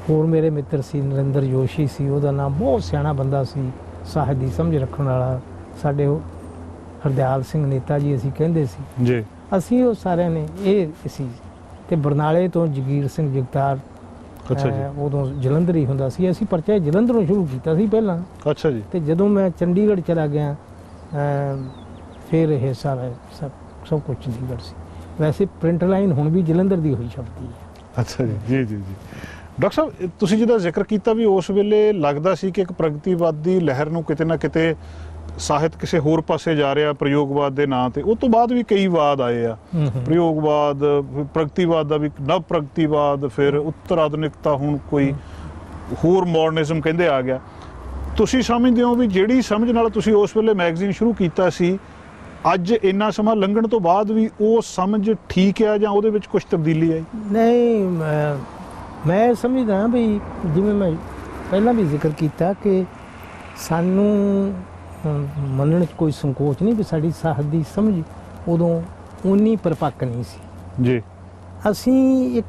ਹੋਰ ਮੇਰੇ ਮਿੱਤਰ ਸੀ ਨਰਿੰਦਰ ਜੋਸ਼ੀ ਸੀ, ਉਹਦਾ ਨਾਮ ਬਹੁਤ ਸਿਆਣਾ ਬੰਦਾ ਸੀ, ਸਾਹਿਤ ਦੀ ਸਮਝ ਰੱਖਣ ਵਾਲਾ। ਸਾਡੇ ਹਰਦਿਆਲ ਸਿੰਘ ਨੇਤਾ ਜੀ ਅਸੀਂ ਕਹਿੰਦੇ ਸੀ ਜੀ। ਅਸੀਂ ਉਹ ਸਾਰਿਆਂ ਨੇ ਇਹ ਸੀ। ਅਤੇ ਬਰਨਾਲੇ ਤੋਂ ਜਗੀਰ ਸਿੰਘ ਜਗਤਾਰ, ਅੱਛਾ ਜੀ, ਉਦੋਂ ਜਲੰਧਰ ਹੀ ਹੁੰਦਾ ਸੀ। ਅਸੀਂ ਪਰਚਾ ਜਲੰਧਰੋਂ ਸ਼ੁਰੂ ਕੀਤਾ ਸੀ ਪਹਿਲਾਂ। ਅੱਛਾ ਜੀ। ਅਤੇ ਜਦੋਂ ਮੈਂ ਚੰਡੀਗੜ੍ਹ ਚਲਾ ਗਿਆ ਫਿਰ ਇਹ ਸਾਰਾ ਸਭ ਕੁਝ ਚੰਡੀਗੜ੍ਹ ਸੀ। ਵੈਸੇ ਪ੍ਰਿੰਟ ਲਾਈਨ ਹੁਣ ਵੀ ਜਲੰਧਰ ਦੀ ਹੋਈ ਛਪਦੀ ਹੈ। ਅੱਛਾ ਜੀ, ਜੀ ਜੀ ਜੀ। ਡਾਕਟਰ ਸਾਹਿਬ, ਤੁਸੀਂ ਜਿਹਦਾ ਜ਼ਿਕਰ ਕੀਤਾ ਵੀ ਉਸ ਵੇਲੇ ਲੱਗਦਾ ਸੀ ਕਿ ਇੱਕ ਪ੍ਰਗਤੀਵਾਦੀ ਲਹਿਰ ਨੂੰ ਕਿਤੇ ਨਾ ਕਿਤੇ ਸਾਹਿਤ ਕਿਸੇ ਹੋਰ ਪਾਸੇ ਜਾ ਰਿਹਾ ਪ੍ਰਯੋਗਵਾਦ ਦੇ ਨਾਂ 'ਤੇ। ਉਹ ਤੋਂ ਬਾਅਦ ਵੀ ਕਈ ਵਾਦ ਆਏ ਆ, ਪ੍ਰਯੋਗਵਾਦ, ਪ੍ਰਗਤੀਵਾਦ ਦਾ ਵੀ, ਨਵ ਪ੍ਰਗਤੀਵਾਦ, ਫਿਰ ਉੱਤਰ ਆਧੁਨਿਕਤਾ, ਹੁਣ ਕੋਈ ਹੋਰ ਮਾਡਰਨਿਜ਼ਮ ਕਹਿੰਦੇ ਆ ਗਿਆ। ਤੁਸੀਂ ਸਮਝਦੇ ਹੋ ਵੀ ਜਿਹੜੀ ਸਮਝ ਨਾਲ ਤੁਸੀਂ ਉਸ ਵੇਲੇ ਮੈਗਜ਼ੀਨ ਸ਼ੁਰੂ ਕੀਤਾ ਸੀ, ਅੱਜ ਇੰਨਾ ਸਮਾਂ ਲੰਘਣ ਤੋਂ ਬਾਅਦ ਵੀ ਉਹ ਸਮਝ ਠੀਕ ਆ ਜਾਂ ਉਹਦੇ ਵਿੱਚ ਕੁਝ ਤਬਦੀਲੀ ਆਈ? ਨਹੀਂ, ਮੈਂ ਸਮਝਦਾ ਵੀ ਜਿਵੇਂ ਮੈਂ ਪਹਿਲਾਂ ਵੀ ਜ਼ਿਕਰ ਕੀਤਾ ਕਿ ਸਾਨੂੰ ਮੰਨਣ 'ਚ ਕੋਈ ਸੰਕੋਚ ਨਹੀਂ ਵੀ ਸਾਡੀ ਸਾਹਿਤ ਦੀ ਸਮਝ ਉਦੋਂ ਉਨੀ ਪਰਪੱਕ ਨਹੀਂ ਸੀ ਜੀ। ਅਸੀਂ ਇੱਕ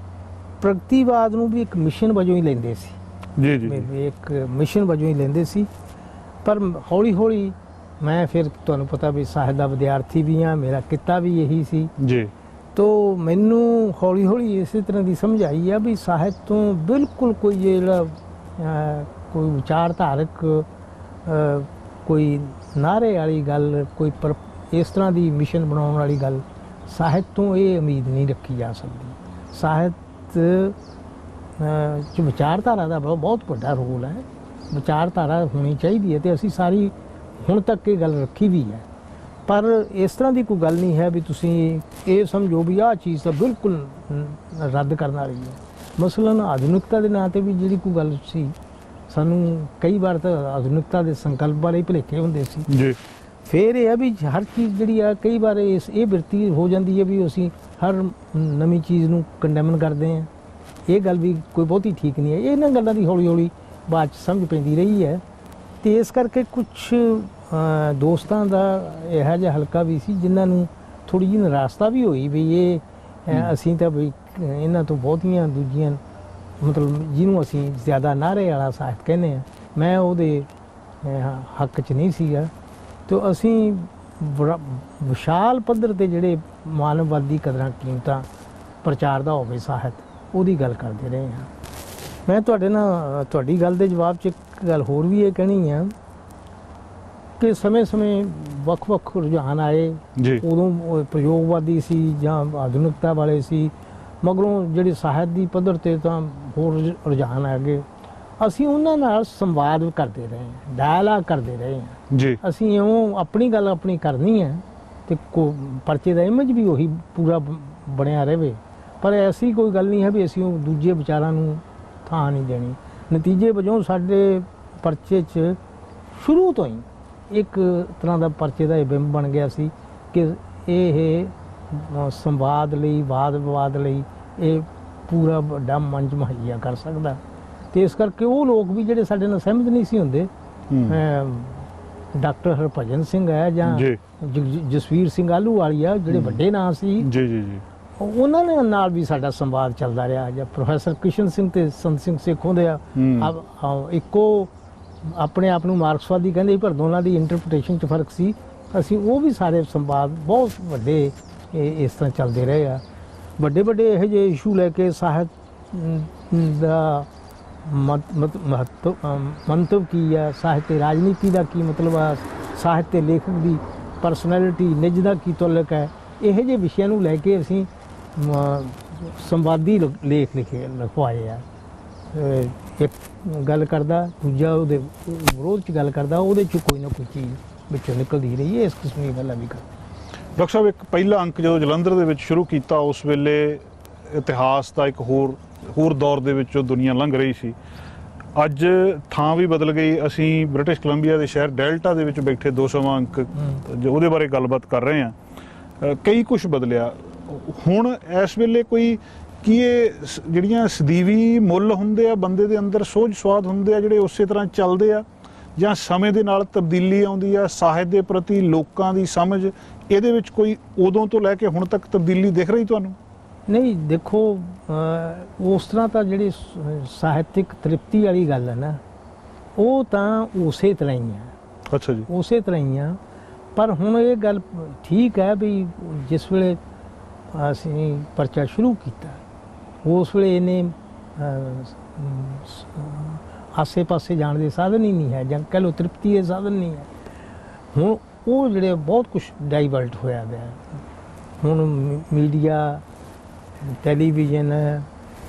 ਪ੍ਰਗਤੀਵਾਦ ਨੂੰ ਵੀ ਇੱਕ ਮਿਸ਼ਨ ਵਜੋਂ ਹੀ ਲੈਂਦੇ ਸੀ। ਜੀ ਜੀ। ਇੱਕ ਮਿਸ਼ਨ ਵਜੋਂ ਹੀ ਲੈਂਦੇ ਸੀ। ਪਰ ਹੌਲੀ ਹੌਲੀ ਮੈਂ ਫਿਰ ਤੁਹਾਨੂੰ ਪਤਾ ਵੀ ਸਾਹਿਤ ਦਾ ਵਿਦਿਆਰਥੀ ਵੀ ਹਾਂ, ਮੇਰਾ ਕਿੱਤਾ ਵੀ ਇਹੀ ਸੀ ਜੀ। ਤੋ ਮੈਨੂੰ ਹੌਲੀ ਹੌਲੀ ਇਸੇ ਤਰ੍ਹਾਂ ਦੀ ਸਮਝ ਆਈ ਆ ਵੀ ਸਾਹਿਤ ਤੋਂ ਬਿਲਕੁਲ ਕੋਈ ਜਿਹੜਾ ਕੋਈ ਵਿਚਾਰਧਾਰਕ ਕੋਈ ਨਾਅਰੇ ਵਾਲੀ ਗੱਲ, ਕੋਈ ਇਸ ਤਰ੍ਹਾਂ ਦੀ ਮਿਸ਼ਨ ਬਣਾਉਣ ਵਾਲੀ ਗੱਲ ਸਾਹਿਤ ਤੋਂ ਇਹ ਉਮੀਦ ਨਹੀਂ ਰੱਖੀ ਜਾ ਸਕਦੀ। ਸਾਹਿਤ 'ਚ ਵਿਚਾਰਧਾਰਾ ਦਾ ਬਹੁਤ ਵੱਡਾ ਰੋਲ ਹੈ। ਵਿਚਾਰਧਾਰਾ ਹੋਣੀ ਚਾਹੀਦੀ ਹੈ ਅਤੇ ਅਸੀਂ ਸਾਰੀ ਹੁਣ ਤੱਕ ਇਹ ਗੱਲ ਰੱਖੀ ਵੀ ਹੈ। ਪਰ ਇਸ ਤਰ੍ਹਾਂ ਦੀ ਕੋਈ ਗੱਲ ਨਹੀਂ ਹੈ ਵੀ ਤੁਸੀਂ ਇਹ ਸਮਝੋ ਵੀ ਆਹ ਚੀਜ਼ ਤਾਂ ਬਿਲਕੁਲ ਰੱਦ ਕਰਨ ਵਾਲੀ ਹੈ। ਮਸਲਨ ਆਧੁਨਿਕਤਾ ਦੇ ਨਾਂ 'ਤੇ ਵੀ ਜਿਹੜੀ ਕੋਈ ਗੱਲ ਸੀ, ਸਾਨੂੰ ਕਈ ਵਾਰ ਤਾਂ ਆਧੁਨਿਕਤਾ ਦੇ ਸੰਕਲਪ ਵਾਲੇ ਹੀ ਭੁਲੇਖੇ ਹੁੰਦੇ ਸੀ ਜੀ। ਫਿਰ ਇਹ ਆ ਵੀ ਹਰ ਚੀਜ਼ ਜਿਹੜੀ ਆ ਕਈ ਵਾਰ ਇਹ ਬਿਰਤੀ ਹੋ ਜਾਂਦੀ ਹੈ ਵੀ ਅਸੀਂ ਹਰ ਨਵੀਂ ਚੀਜ਼ ਨੂੰ ਕੰਡੈਮਨ ਕਰਦੇ ਹਾਂ। ਇਹ ਗੱਲ ਵੀ ਕੋਈ ਬਹੁਤੀ ਠੀਕ ਨਹੀਂ ਹੈ। ਇਹਨਾਂ ਗੱਲਾਂ ਦੀ ਹੌਲੀ ਹੌਲੀ ਬਾਅਦ 'ਚ ਸਮਝ ਪੈਂਦੀ ਰਹੀ ਹੈ। ਅਤੇ ਇਸ ਕਰਕੇ ਕੁਛ ਦੋਸਤਾਂ ਦਾ ਇਹੋ ਜਿਹਾ ਹਲਕਾ ਵੀ ਸੀ ਜਿਨ੍ਹਾਂ ਨੂੰ ਥੋੜ੍ਹੀ ਜਿਹੀ ਨਿਰਾਸ਼ਤਾ ਵੀ ਹੋਈ ਵੀ ਇਹ ਅਸੀਂ ਤਾਂ ਵੀ ਇਹਨਾਂ ਤੋਂ ਬਹੁਤੀਆਂ ਦੂਜੀਆਂ ਮਤਲਬ ਜਿਹਨੂੰ ਅਸੀਂ ਜ਼ਿਆਦਾ ਨਾਅਰੇ ਵਾਲਾ ਸਾਹਿਤ ਕਹਿੰਦੇ ਹਾਂ, ਮੈਂ ਉਹਦੇ ਹੱਕ 'ਚ ਨਹੀਂ ਸੀਗਾ। ਅਤੇ ਅਸੀਂ ਵਿਸ਼ਾਲ ਪੱਧਰ 'ਤੇ ਜਿਹੜੇ ਮਾਨਵਵਾਦੀ ਕਦਰਾਂ ਕੀਮਤਾਂ ਪ੍ਰਚਾਰ ਦਾ ਹੋਵੇ ਸਾਹਿਤ, ਉਹਦੀ ਗੱਲ ਕਰਦੇ ਰਹੇ ਹਾਂ। ਮੈਂ ਤੁਹਾਡੇ ਨਾਲ ਤੁਹਾਡੀ ਗੱਲ ਦੇ ਜਵਾਬ 'ਚ ਇੱਕ ਗੱਲ ਹੋਰ ਵੀ ਇਹ ਕਹਿਣੀ ਆ ਕਿ ਸਮੇਂ-ਸਮੇਂ ਵੱਖ-ਵੱਖ ਰੁਝਾਨ ਆਏ। ਉਦੋਂ ਪ੍ਰਯੋਗਵਾਦੀ ਸੀ ਜਾਂ ਆਧੁਨਿਕਤਾ ਵਾਲੇ ਸੀ, ਮਗਰੋਂ ਜਿਹੜੇ ਸਾਹਿਤ ਦੀ ਪੱਧਰ 'ਤੇ ਤਾਂ ਹੋਰ ਰੁਝਾਨ ਆ ਗਏ। ਅਸੀਂ ਉਹਨਾਂ ਨਾਲ ਸੰਵਾਦ ਕਰਦੇ ਰਹੇ ਹਾਂ, ਡਾਇਲਾਗ ਕਰਦੇ ਰਹੇ ਹਾਂ ਜੀ। ਅਸੀਂ ਇਉਂ ਆਪਣੀ ਗੱਲ ਆਪਣੀ ਕਰਨੀ ਹੈ ਅਤੇ ਪਰਚੇ ਦਾ ਇਮੇਜ ਵੀ ਉਹੀ ਪੂਰਾ ਬਣਿਆ ਰਹੇ। ਪਰ ਐਸੀ ਕੋਈ ਗੱਲ ਨਹੀਂ ਹੈ ਵੀ ਅਸੀਂ ਉਹ ਦੂਜੇ ਵਿਚਾਰਾਂ ਨੂੰ ਥਾਂ ਨਹੀਂ ਦੇਣੀ। ਨਤੀਜੇ ਵਜੋਂ ਸਾਡੇ ਪਰਚੇ 'ਚ ਸ਼ੁਰੂ ਤੋਂ ਹੀ ਇੱਕ ਤਰ੍ਹਾਂ ਦਾ ਪਰਚੇ ਦਾ ਇਹ ਬਿੰਬ ਬਣ ਗਿਆ ਸੀ ਕਿ ਇਹ ਸੰਵਾਦ ਲਈ ਵਾਦ ਵਿਵਾਦ ਲਈ ਇਹ ਪੂਰਾ ਵੱਡਾ ਮੰਚ ਮੁਹੱਈਆ ਕਰ ਸਕਦਾ। ਤੇ ਇਸ ਕਰਕੇ ਉਹ ਲੋਕ ਵੀ ਜਿਹੜੇ ਸਾਡੇ ਨਾਲ ਸਹਿਮਤ ਨਹੀਂ ਸੀ ਹੁੰਦੇ, ਡਾਕਟਰ ਹਰਭਜਨ ਸਿੰਘ ਹੈ ਜਾਂ ਜਸਵੀਰ ਸਿੰਘ ਆਹਲੂਵਾਲੀਆ, ਜਿਹੜੇ ਵੱਡੇ ਨਾਂ ਸੀ ਜੀ ਜੀ ਜੀ, ਉਹਨਾਂ ਦੇ ਨਾਲ ਵੀ ਸਾਡਾ ਸੰਵਾਦ ਚੱਲਦਾ ਰਿਹਾ। ਜਾਂ ਪ੍ਰੋਫੈਸਰ ਕ੍ਰਿਸ਼ਨ ਸਿੰਘ ਤੇ ਸੰਤ ਸਿੰਘ ਸੇਖੋਂ ਦੇ ਇੱਕੋ ਆਪਣੇ ਆਪ ਨੂੰ ਮਾਰਕਸਵਾਦੀ ਕਹਿੰਦੇ, ਪਰ ਦੋਨਾਂ ਦੀ ਇੰਟਰਪ੍ਰੀਟੇਸ਼ਨ 'ਚ ਫਰਕ ਸੀ। ਅਸੀਂ ਉਹ ਵੀ ਸਾਰੇ ਸੰਵਾਦ ਬਹੁਤ ਵੱਡੇ ਇਸ ਤਰ੍ਹਾਂ ਚੱਲਦੇ ਰਹੇ ਆ। ਵੱਡੇ ਵੱਡੇ ਇਹੋ ਜਿਹੇ ਇਸ਼ੂ ਲੈ ਕੇ ਸਾਹਿਤ ਦਾ ਮੰਤਵ ਕੀ ਆ, ਸਾਹਿਤ ਤੇ ਰਾਜਨੀਤੀ ਦਾ ਕੀ ਮਤਲਬ ਆ, ਸਾਹਿਤ ਤੇ ਲੇਖਕ ਦੀ ਪਰਸਨੈਲਿਟੀ ਨਿੱਜ ਦਾ ਕੀ ਤਾਲੁਕ ਹੈ, ਇਹੋ ਜਿਹੇ ਵਿਸ਼ਿਆਂ ਨੂੰ ਲੈ ਕੇ ਅਸੀਂ ਸੰਵਾਦੀ ਲੇਖ ਲਿਖਵਾਏ ਆ। ਇੱਕ ਗੱਲ ਕਰਦਾ, ਦੂਜਾ ਉਹਦੇ ਵਿਰੋਧ 'ਚ ਗੱਲ ਕਰਦਾ, ਉਹਦੇ 'ਚ ਕੋਈ ਨਾ ਕੋਈ ਚੀਜ਼ ਵਿੱਚੋਂ ਨਿਕਲਦੀ ਰਹੀ ਹੈ। ਇਸ ਕਿਸਮ ਦੀ ਗੱਲਾਂ ਵੀ ਕਰਦੇ। ਡਾਕਟਰ ਸਾਹਿਬ, ਇੱਕ ਪਹਿਲਾ ਅੰਕ ਜਦੋਂ ਜਲੰਧਰ ਦੇ ਵਿੱਚ ਸ਼ੁਰੂ ਕੀਤਾ, ਉਸ ਵੇਲੇ ਇਤਿਹਾਸ ਦਾ ਇੱਕ ਹੋਰ ਦੌਰ ਦੇ ਵਿੱਚੋਂ ਦੁਨੀਆ ਲੰਘ ਰਹੀ ਸੀ। ਅੱਜ ਥਾਂ ਵੀ ਬਦਲ ਗਈ। ਅਸੀਂ ਬ੍ਰਿਟਿਸ਼ ਕੋਲੰਬੀਆ ਦੇ ਸ਼ਹਿਰ ਡੈਲਟਾ ਦੇ ਵਿੱਚ ਬੈਠੇ 200ਵਾਂ ਅੰਕ ਉਹਦੇ ਬਾਰੇ ਗੱਲਬਾਤ ਕਰ ਰਹੇ ਹਾਂ। ਕਈ ਕੁਝ ਬਦਲਿਆ। ਹੁਣ ਇਸ ਵੇਲੇ ਕੋਈ ਕੀ ਇਹ ਜਿਹੜੀਆਂ ਸਦੀਵੀ ਮੁੱਲ ਹੁੰਦੇ ਆ ਬੰਦੇ ਦੇ ਅੰਦਰ, ਸੋਝ ਸਵਾਦ ਹੁੰਦੇ ਆ ਜਿਹੜੇ ਉਸੇ ਤਰ੍ਹਾਂ ਚੱਲਦੇ ਆ, ਜਾਂ ਸਮੇਂ ਦੇ ਨਾਲ ਤਬਦੀਲੀ ਆਉਂਦੀ ਆ? ਸਾਹਿਤ ਦੇ ਪ੍ਰਤੀ ਲੋਕਾਂ ਦੀ ਸਮਝ ਇਹਦੇ ਵਿੱਚ ਕੋਈ ਉਦੋਂ ਤੋਂ ਲੈ ਕੇ ਹੁਣ ਤੱਕ ਤਬਦੀਲੀ ਦਿਖ ਰਹੀ ਤੁਹਾਨੂੰ? ਨਹੀਂ, ਦੇਖੋ ਉਸ ਤਰ੍ਹਾਂ ਤਾਂ ਜਿਹੜੀ ਸਾਹਿਤਿਕ ਤ੍ਰਿਪਤੀ ਵਾਲੀ ਗੱਲ ਹੈ ਨਾ, ਉਹ ਤਾਂ ਉਸੇ ਤਰ੍ਹਾਂ ਹੀ ਆ। ਅੱਛਾ ਜੀ। ਉਸੇ ਤਰ੍ਹਾਂ ਹੀ ਆ। ਪਰ ਹੁਣ ਇਹ ਗੱਲ ਠੀਕ ਹੈ ਵੀ ਜਿਸ ਵੇਲੇ ਅਸੀਂ ਪਰਚਾ ਸ਼ੁਰੂ ਕੀਤਾ, ਉਸ ਵੇਲੇ ਇਹਨੇ ਆਸੇ-ਪਾਸੇ ਜਾਣ ਦੇ ਸਾਧਨ ਹੀ ਨਹੀਂ ਹੈ, ਜਾਂ ਕਹਿ ਲਓ ਤ੍ਰਿਪਤੀ ਦੇ ਸਾਧਨ ਨਹੀਂ ਹੈ। ਹੁਣ ਉਹ ਜਿਹੜੇ ਬਹੁਤ ਕੁਝ ਡਾਈਵਰਟ ਹੋਇਆ ਗਿਆ। ਹੁਣ ਮੀਡੀਆ, ਟੈਲੀਵਿਜ਼ਨ ਹੈ,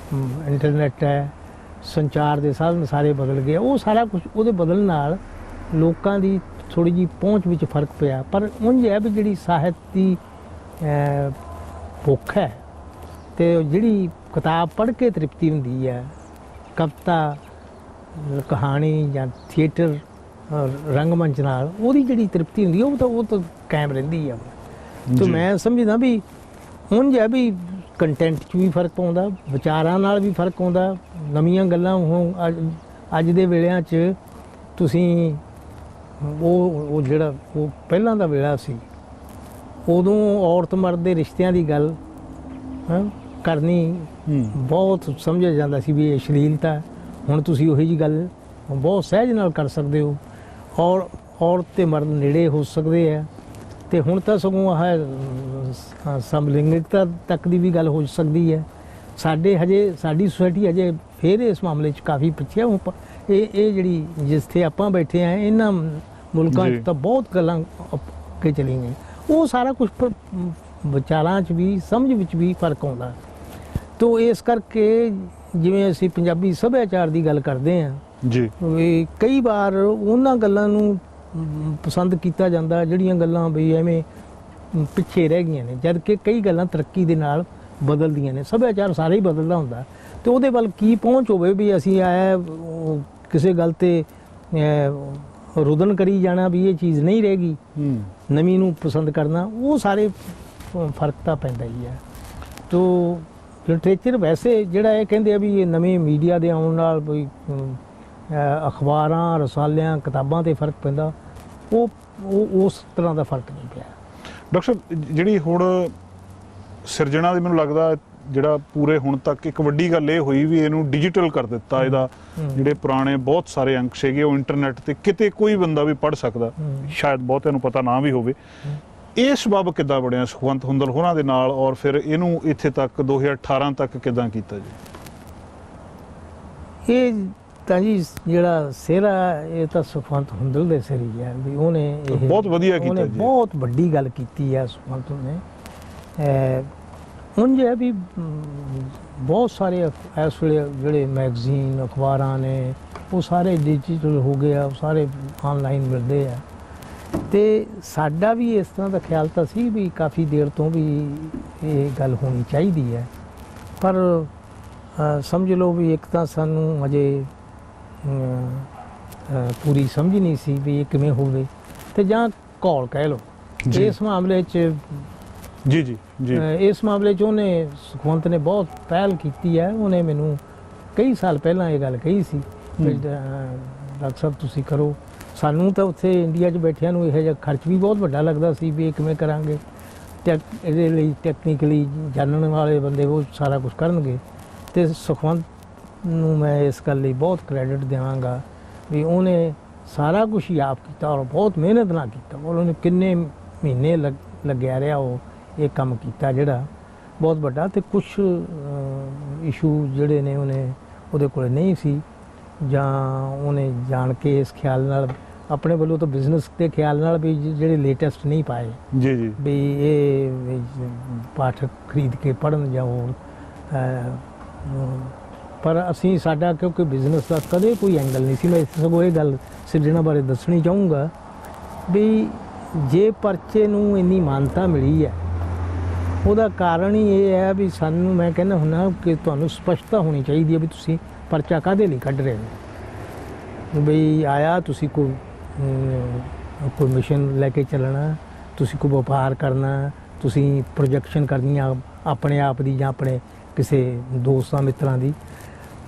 ਇੰਟਰਨੈਟ ਹੈ, ਸੰਚਾਰ ਦੇ ਸਾਧਨ ਸਾਰੇ ਬਦਲ ਗਏ। ਉਹ ਸਾਰਾ ਕੁਝ ਉਹਦੇ ਬਦਲਣ ਨਾਲ ਲੋਕਾਂ ਦੀ ਥੋੜ੍ਹੀ ਜਿਹੀ ਪਹੁੰਚ ਵਿੱਚ ਫਰਕ ਪਿਆ। ਪਰ ਉਂਝ ਹੈ ਵੀ ਜਿਹੜੀ ਸਾਹਿਤ ਦੀ ਭੁੱਖ ਹੈ, ਤੇ ਜਿਹੜੀ ਕਿਤਾਬ ਪੜ੍ਹ ਕੇ ਤ੍ਰਿਪਤੀ ਹੁੰਦੀ ਹੈ, ਕਵਿਤਾ, ਕਹਾਣੀ ਜਾਂ ਥੀਏਟਰ, ਰੰਗਮੰਚ ਨਾਲ ਉਹਦੀ ਜਿਹੜੀ ਤ੍ਰਿਪਤੀ ਹੁੰਦੀ ਹੈ, ਉਹ ਤਾਂ ਕਾਇਮ ਰਹਿੰਦੀ ਆ। ਤੇ ਮੈਂ ਸਮਝਦਾ ਵੀ ਉਂਝ ਹੈ ਵੀ ਕੰਟੈਂਟ 'ਚ ਵੀ ਫਰਕ ਆਉਂਦਾ, ਵਿਚਾਰਾਂ ਨਾਲ ਵੀ ਫਰਕ ਆਉਂਦਾ। ਨਵੀਆਂ ਗੱਲਾਂ ਹੁਣ ਅੱਜ ਦੇ ਵੇਲਿਆਂ 'ਚ ਤੁਸੀਂ ਉਹ ਜਿਹੜਾ ਉਹ ਪਹਿਲਾਂ ਦਾ ਵੇਲਾ ਸੀ, ਉਦੋਂ ਔਰਤ ਮਰਦ ਦੇ ਰਿਸ਼ਤਿਆਂ ਦੀ ਗੱਲ ਕਰਨੀ ਬਹੁਤ ਸਮਝਿਆ ਜਾਂਦਾ ਸੀ ਵੀ ਇਹ ਅਸ਼ਲੀਲਤਾ। ਹੁਣ ਤੁਸੀਂ ਉਹੀ ਜਿਹੀ ਗੱਲ ਬਹੁਤ ਸਹਿਜ ਨਾਲ ਕਰ ਸਕਦੇ ਹੋ, ਔਰ ਔਰਤ ਤੇ ਮਰਦ ਨੇੜੇ ਹੋ ਸਕਦੇ ਆ। ਤੇ ਹੁਣ ਤਾਂ ਸਗੋਂ ਆਹ ਸਮਲਿੰਗਿਕਤਾ ਤੱਕ ਦੀ ਵੀ ਗੱਲ ਹੋ ਸਕਦੀ ਹੈ। ਸਾਡੀ ਸੁਸਾਇਟੀ ਹਜੇ ਫਿਰ ਇਸ ਮਾਮਲੇ 'ਚ ਕਾਫੀ ਪਿੱਛੇ ਹੈ। ਇਹ ਜਿਹੜੀ ਜਿੱਥੇ ਆਪਾਂ ਬੈਠੇ ਆ, ਇਹਨਾਂ ਮੁਲਕਾਂ 'ਚ ਤਾਂ ਬਹੁਤ ਗੱਲਾਂ ਅੱਗੇ ਚਲੀ ਗਈਆਂ। ਉਹ ਸਾਰਾ ਕੁਝ ਵਿਚਾਰਾਂ 'ਚ ਵੀ, ਸਮਝ ਵਿੱਚ ਵੀ ਫਰਕ ਆਉਂਦਾ। ਤੋ ਇਸ ਕਰਕੇ ਜਿਵੇਂ ਅਸੀਂ ਪੰਜਾਬੀ ਸੱਭਿਆਚਾਰ ਦੀ ਗੱਲ ਕਰਦੇ ਹਾਂ ਜੀ, ਕਈ ਵਾਰ ਉਹਨਾਂ ਗੱਲਾਂ ਨੂੰ ਪਸੰਦ ਕੀਤਾ ਜਾਂਦਾ ਜਿਹੜੀਆਂ ਗੱਲਾਂ ਵੀ ਐਵੇਂ ਪਿੱਛੇ ਰਹਿ ਗਈਆਂ ਨੇ, ਜਦ ਕਿ ਕਈ ਗੱਲਾਂ ਤਰੱਕੀ ਦੇ ਨਾਲ ਬਦਲਦੀਆਂ ਨੇ। ਸੱਭਿਆਚਾਰ ਸਾਰਾ ਹੀ ਬਦਲਦਾ ਹੁੰਦਾ, ਤੇ ਉਹਦੇ ਵੱਲ ਕੀ ਪਹੁੰਚ ਹੋਵੇ ਵੀ ਅਸੀਂ ਕਿਸੇ ਗੱਲ ਤੇ ਰੁਦਨ ਕਰੀ ਜਾਣਾ ਵੀ ਇਹ ਚੀਜ਼ ਨਹੀਂ ਰਹੇਗੀ, ਨਵੀਂ ਨੂੰ ਪਸੰਦ ਕਰਨਾ, ਉਹ ਸਾਰੇ ਫਰਕ ਤਾਂ ਪੈਂਦਾ ਹੀ ਹੈ। ਤੋ ਲਿਟਰੇਚਰ ਵੈਸੇ ਜਿਹੜਾ ਇਹ ਕਹਿੰਦੇ ਆ ਵੀ ਇਹ ਨਵੇਂ ਮੀਡੀਆ ਦੇ ਆਉਣ ਨਾਲ ਕੋਈ ਅਖਬਾਰਾਂ, ਰਸਾਲਿਆਂ, ਕਿਤਾਬਾਂ ਤੇ ਫਰਕ ਪੈਂਦਾ, ਉਹ ਉਸ ਤਰ੍ਹਾਂ ਦਾ ਫਰਕ ਨਹੀਂ ਪਿਆ। ਡਾਕਟਰ ਸਾਹਿਬ, ਜਿਹੜੀ ਹੁਣ ਸਿਰਜਣਾ ਦੀ ਮੈਨੂੰ ਲੱਗਦਾ ਜਿਹੜਾ ਪੂਰੇ ਹੁਣ ਤੱਕ ਇੱਕ ਵੱਡੀ ਗੱਲ ਇਹ ਹੋਈ ਵੀ ਇਹਨੂੰ ਡਿਜੀਟਲ ਕਰ ਦਿੱਤਾ। ਇਹਦਾ ਜਿਹੜੇ ਪੁਰਾਣੇ ਬਹੁਤ ਸਾਰੇ ਅੰਕ ਸੀਗੇ ਉਹ ਇੰਟਰਨੈਟ ਤੇ ਕਿਤੇ ਕੋਈ ਬੰਦਾ ਵੀ ਪੜ੍ਹ ਸਕਦਾ, ਸ਼ਾਇਦ ਬਹੁਤਿਆਂ ਨੂੰ ਪਤਾ ਨਾ ਵੀ ਹੋਵੇ। ਇਹ ਸਬਬ ਕਿੱਦਾਂ ਬਣਿਆ ਸੁਖਵੰਤ ਹੁੰਦਲ ਹੋਰਾਂ ਦੇ ਨਾਲ, ਔਰ ਫਿਰ ਇਹਨੂੰ ਇੱਥੇ ਤੱਕ 2018 ਤੱਕ ਕਿੱਦਾਂ ਕੀਤਾ ਜੀ? ਇਹ ਤਾਂ ਜੀ ਜਿਹੜਾ ਸਿਹਰਾ ਇਹ ਤਾਂ ਸੁਖਵੰਤ ਹੁੰਦਲ ਦੇ ਸਿਰ ਹੀ ਹੈ ਵੀ ਉਹਨੇ ਬਹੁਤ ਵਧੀਆ ਕੀਤਾ ਜੀ, ਬਹੁਤ ਵੱਡੀ ਗੱਲ ਕੀਤੀ ਹੈ ਸੁਖਵੰਤ ਨੇ। ਉਂਝ ਹੈ ਵੀ ਬਹੁਤ ਸਾਰੇ ਇਸ ਵੇਲੇ ਜਿਹੜੇ ਮੈਗਜ਼ੀਨ, ਅਖਬਾਰਾਂ ਨੇ ਉਹ ਸਾਰੇ ਡਿਜੀਟਲ ਹੋ ਗਏ ਆ, ਸਾਰੇ ਆਨਲਾਈਨ ਮਿਲਦੇ ਆ। ਤੇ ਸਾਡਾ ਵੀ ਇਸ ਤਰ੍ਹਾਂ ਦਾ ਖਿਆਲ ਤਾਂ ਸੀ ਵੀ ਕਾਫੀ ਦੇਰ ਤੋਂ ਵੀ ਇਹ ਗੱਲ ਹੋਣੀ ਚਾਹੀਦੀ ਹੈ, ਪਰ ਸਮਝ ਲਓ ਵੀ ਇੱਕ ਤਾਂ ਸਾਨੂੰ ਅਜੇ ਪੂਰੀ ਸਮਝ ਨਹੀਂ ਸੀ ਵੀ ਇਹ ਕਿਵੇਂ ਹੋਵੇ, ਤੇ ਜਾਂ ਘੋਲ ਕਹਿ ਲਓ। ਇਸ ਮਾਮਲੇ 'ਚ ਜੀ ਜੀ ਜੀ ਇਸ ਮਾਮਲੇ 'ਚ ਉਹਨੇ ਸੁਖਵੰਤ ਨੇ ਬਹੁਤ ਪਹਿਲ ਕੀਤੀ ਹੈ। ਉਹਨੇ ਮੈਨੂੰ ਕਈ ਸਾਲ ਪਹਿਲਾਂ ਇਹ ਗੱਲ ਕਹੀ ਸੀ ਵੀ ਡਾਕਟਰ ਸਾਹਿਬ ਤੁਸੀਂ ਕਰੋ। ਸਾਨੂੰ ਤਾਂ ਉੱਥੇ ਇੰਡੀਆ 'ਚ ਬੈਠਿਆਂ ਨੂੰ ਇਹੋ ਜਿਹਾ ਖਰਚ ਵੀ ਬਹੁਤ ਵੱਡਾ ਲੱਗਦਾ ਸੀ ਵੀ ਇਹ ਕਿਵੇਂ ਕਰਾਂਗੇ, ਇਹਦੇ ਲਈ ਟੈਕਨੀਕਲੀ ਜਾਣਨ ਵਾਲੇ ਬੰਦੇ ਉਹ ਸਾਰਾ ਕੁਝ ਕਰਨਗੇ। ਅਤੇ ਸੁਖਵੰਤ ਨੂੰ ਮੈਂ ਇਸ ਗੱਲ ਲਈ ਬਹੁਤ ਕ੍ਰੈਡਿਟ ਦੇਵਾਂਗਾ ਵੀ ਉਹਨੇ ਸਾਰਾ ਕੁਝ ਹੀ ਆਪ ਕੀਤਾ ਔਰ ਬਹੁਤ ਮਿਹਨਤ ਨਾਲ ਕੀਤਾ। ਔਰ ਉਹਨੇ ਕਿੰਨੇ ਮਹੀਨੇ ਲੱਗਿਆ ਰਿਹਾ ਉਹ ਇਹ ਕੰਮ ਕੀਤਾ ਜਿਹੜਾ ਬਹੁਤ ਵੱਡਾ। ਅਤੇ ਕੁਛ ਇਸ਼ੂ ਜਿਹੜੇ ਨੇ ਉਹਦੇ ਕੋਲ ਨਹੀਂ ਸੀ, ਜਾਂ ਉਹਨੇ ਜਾਣ ਕੇ ਇਸ ਖਿਆਲ ਨਾਲ ਆਪਣੇ ਵੱਲੋਂ ਤਾਂ ਬਿਜ਼ਨਸ ਦੇ ਖਿਆਲ ਨਾਲ ਵੀ ਜਿਹੜੇ ਲੇਟੈਸਟ ਨਹੀਂ ਪਾਏ ਜੀ ਜੀ ਵੀ ਇਹ ਪਾਠਕ ਖਰੀਦ ਕੇ ਪੜ੍ਹਨ ਜਾਂ ਹੋਰ। ਪਰ ਅਸੀਂ ਸਾਡਾ ਕਿਉਂਕਿ ਬਿਜ਼ਨਸ ਦਾ ਕਦੇ ਕੋਈ ਐਂਗਲ ਨਹੀਂ ਸੀ। ਮੈਂ ਸਗੋਂ ਇਹ ਗੱਲ ਸਿਰਜਣਾ ਬਾਰੇ ਦੱਸਣੀ ਚਾਹੂੰਗਾ ਵੀ ਜੇ ਪਰਚੇ ਨੂੰ ਇੰਨੀ ਮਾਨਤਾ ਮਿਲੀ ਹੈ ਉਹਦਾ ਕਾਰਨ ਹੀ ਇਹ ਹੈ ਵੀ ਸਾਨੂੰ, ਮੈਂ ਕਹਿੰਦਾ ਹੁੰਦਾ ਕਿ ਤੁਹਾਨੂੰ ਸਪਸ਼ਟਤਾ ਹੋਣੀ ਚਾਹੀਦੀ ਹੈ ਵੀ ਤੁਸੀਂ ਪਰਚਾ ਕਾਹਦੇ ਲਈ ਕੱਢ ਰਹੇ ਹੋ। ਬਈ ਆਇਆ ਤੁਸੀਂ ਕੋਈ ਮਿਸ਼ਨ ਲੈ ਕੇ ਚੱਲਣਾ, ਤੁਸੀਂ ਕੋਈ ਵਪਾਰ ਕਰਨਾ, ਤੁਸੀਂ ਪ੍ਰੋਜੈਕਸ਼ਨ ਕਰਨੀ ਆ ਆਪਣੇ ਆਪ ਦੀ ਜਾਂ ਆਪਣੇ ਕਿਸੇ ਦੋਸਤਾਂ ਮਿੱਤਰਾਂ ਦੀ,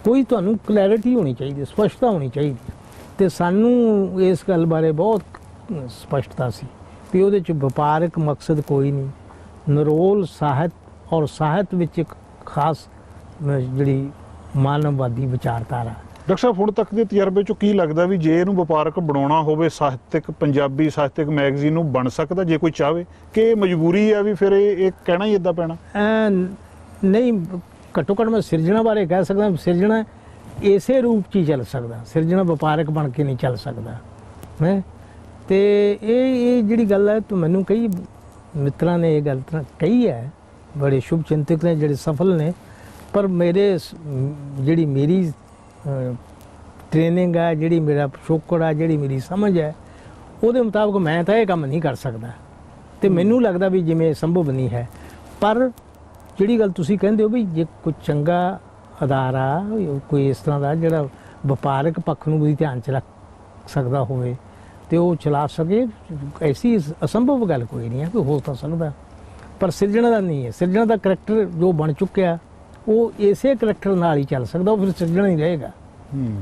ਕੋਈ ਤੁਹਾਨੂੰ ਕਲੈਰਿਟੀ ਹੋਣੀ ਚਾਹੀਦੀ, ਸਪਸ਼ਟਤਾ ਹੋਣੀ ਚਾਹੀਦੀ। ਅਤੇ ਸਾਨੂੰ ਇਸ ਗੱਲ ਬਾਰੇ ਬਹੁਤ ਸਪਸ਼ਟਤਾ ਸੀ ਵੀ ਉਹਦੇ 'ਚ ਵਪਾਰਕ ਮਕਸਦ ਕੋਈ ਨਹੀਂ। ਨਰੋਲ ਸਾਹਿਤ ਔਰ ਸਾਹਿਤ ਵਿੱਚ ਇੱਕ ਖਾਸ ਜਿਹੜੀ ਮਾਨਵਵਾਦੀ ਵਿਚਾਰਧਾਰਾ। ਡਾਕਟਰ ਸਾਹਿਬ ਹੁਣ ਤੱਕ ਦੇ ਤਜਰਬੇ 'ਚੋਂ ਕੀ ਲੱਗਦਾ ਵੀ ਜੇ ਇਹਨੂੰ ਵਪਾਰਕ ਬਣਾਉਣਾ ਹੋਵੇ ਸਾਹਿਤਕ, ਪੰਜਾਬੀ ਸਾਹਿਤਕ ਮੈਗਜ਼ੀਨ ਨੂੰ ਬਣ ਸਕਦਾ ਜੇ ਕੋਈ ਚਾਹਵੇ, ਕਿ ਮਜਬੂਰੀ ਆ ਵੀ ਫਿਰ ਇਹ ਕਹਿਣਾ ਹੀ ਇੱਦਾਂ ਪੈਣਾ? ਨਹੀਂ, ਘੱਟੋ ਘੱਟ ਮੈਂ ਸਿਰਜਣਾ ਬਾਰੇ ਕਹਿ ਸਕਦਾ ਸਿਰਜਣਾ ਇਸੇ ਰੂਪ 'ਚ ਹੀ ਚੱਲ ਸਕਦਾ। ਸਿਰਜਣਾ ਵਪਾਰਕ ਬਣ ਕੇ ਨਹੀਂ ਚੱਲ ਸਕਦਾ ਹੈ। ਅਤੇ ਇਹ ਜਿਹੜੀ ਗੱਲ ਹੈ ਤਾਂ ਮੈਨੂੰ ਕਈ ਮਿੱਤਰਾਂ ਨੇ ਇਹ ਗੱਲ ਤਾਂ ਕਹੀ ਹੈ, ਬੜੇ ਸ਼ੁਭ ਚਿੰਤਕ ਨੇ ਜਿਹੜੇ ਸਫਲ ਨੇ। ਪਰ ਜਿਹੜੀ ਮੇਰੀ ਟ੍ਰੇਨਿੰਗ ਹੈ, ਜਿਹੜੀ ਮੇਰਾ ਪਿਛੋਕੜ ਹੈ, ਜਿਹੜੀ ਮੇਰੀ ਸਮਝ ਹੈ, ਉਹਦੇ ਮੁਤਾਬਕ ਮੈਂ ਤਾਂ ਇਹ ਕੰਮ ਨਹੀਂ ਕਰ ਸਕਦਾ। ਅਤੇ ਮੈਨੂੰ ਲੱਗਦਾ ਵੀ ਜਿਵੇਂ ਸੰਭਵ ਨਹੀਂ ਹੈ। ਪਰ ਜਿਹੜੀ ਗੱਲ ਤੁਸੀਂ ਕਹਿੰਦੇ ਹੋ ਵੀ ਜੇ ਕੋਈ ਚੰਗਾ ਅਦਾਰਾ ਕੋਈ ਇਸ ਤਰ੍ਹਾਂ ਦਾ ਜਿਹੜਾ ਵਪਾਰਕ ਪੱਖ ਨੂੰ ਵੀ ਧਿਆਨ 'ਚ ਰੱਖ ਸਕਦਾ ਹੋਵੇ ਅਤੇ ਉਹ ਚਲਾ ਸਕੇ, ਐਸੀ ਅਸੰਭਵ ਗੱਲ ਕੋਈ ਨਹੀਂ ਹੈ ਕਿ ਹੋ ਤਾਂ ਸਕਦਾ। ਪਰ ਸਿਰਜਣਾ ਦਾ ਨਹੀਂ ਹੈ। ਸਿਰਜਣਾ ਦਾ ਕਰੈਕਟਰ ਜੋ ਬਣ ਚੁੱਕਿਆ ਉਹ ਇਸੇ ਕਰੈਕਟਰ ਨਾਲ ਹੀ ਚੱਲ ਸਕਦਾ, ਉਹ ਫਿਰ ਸਿਰਜਣਾ ਹੀ ਰਹੇਗਾ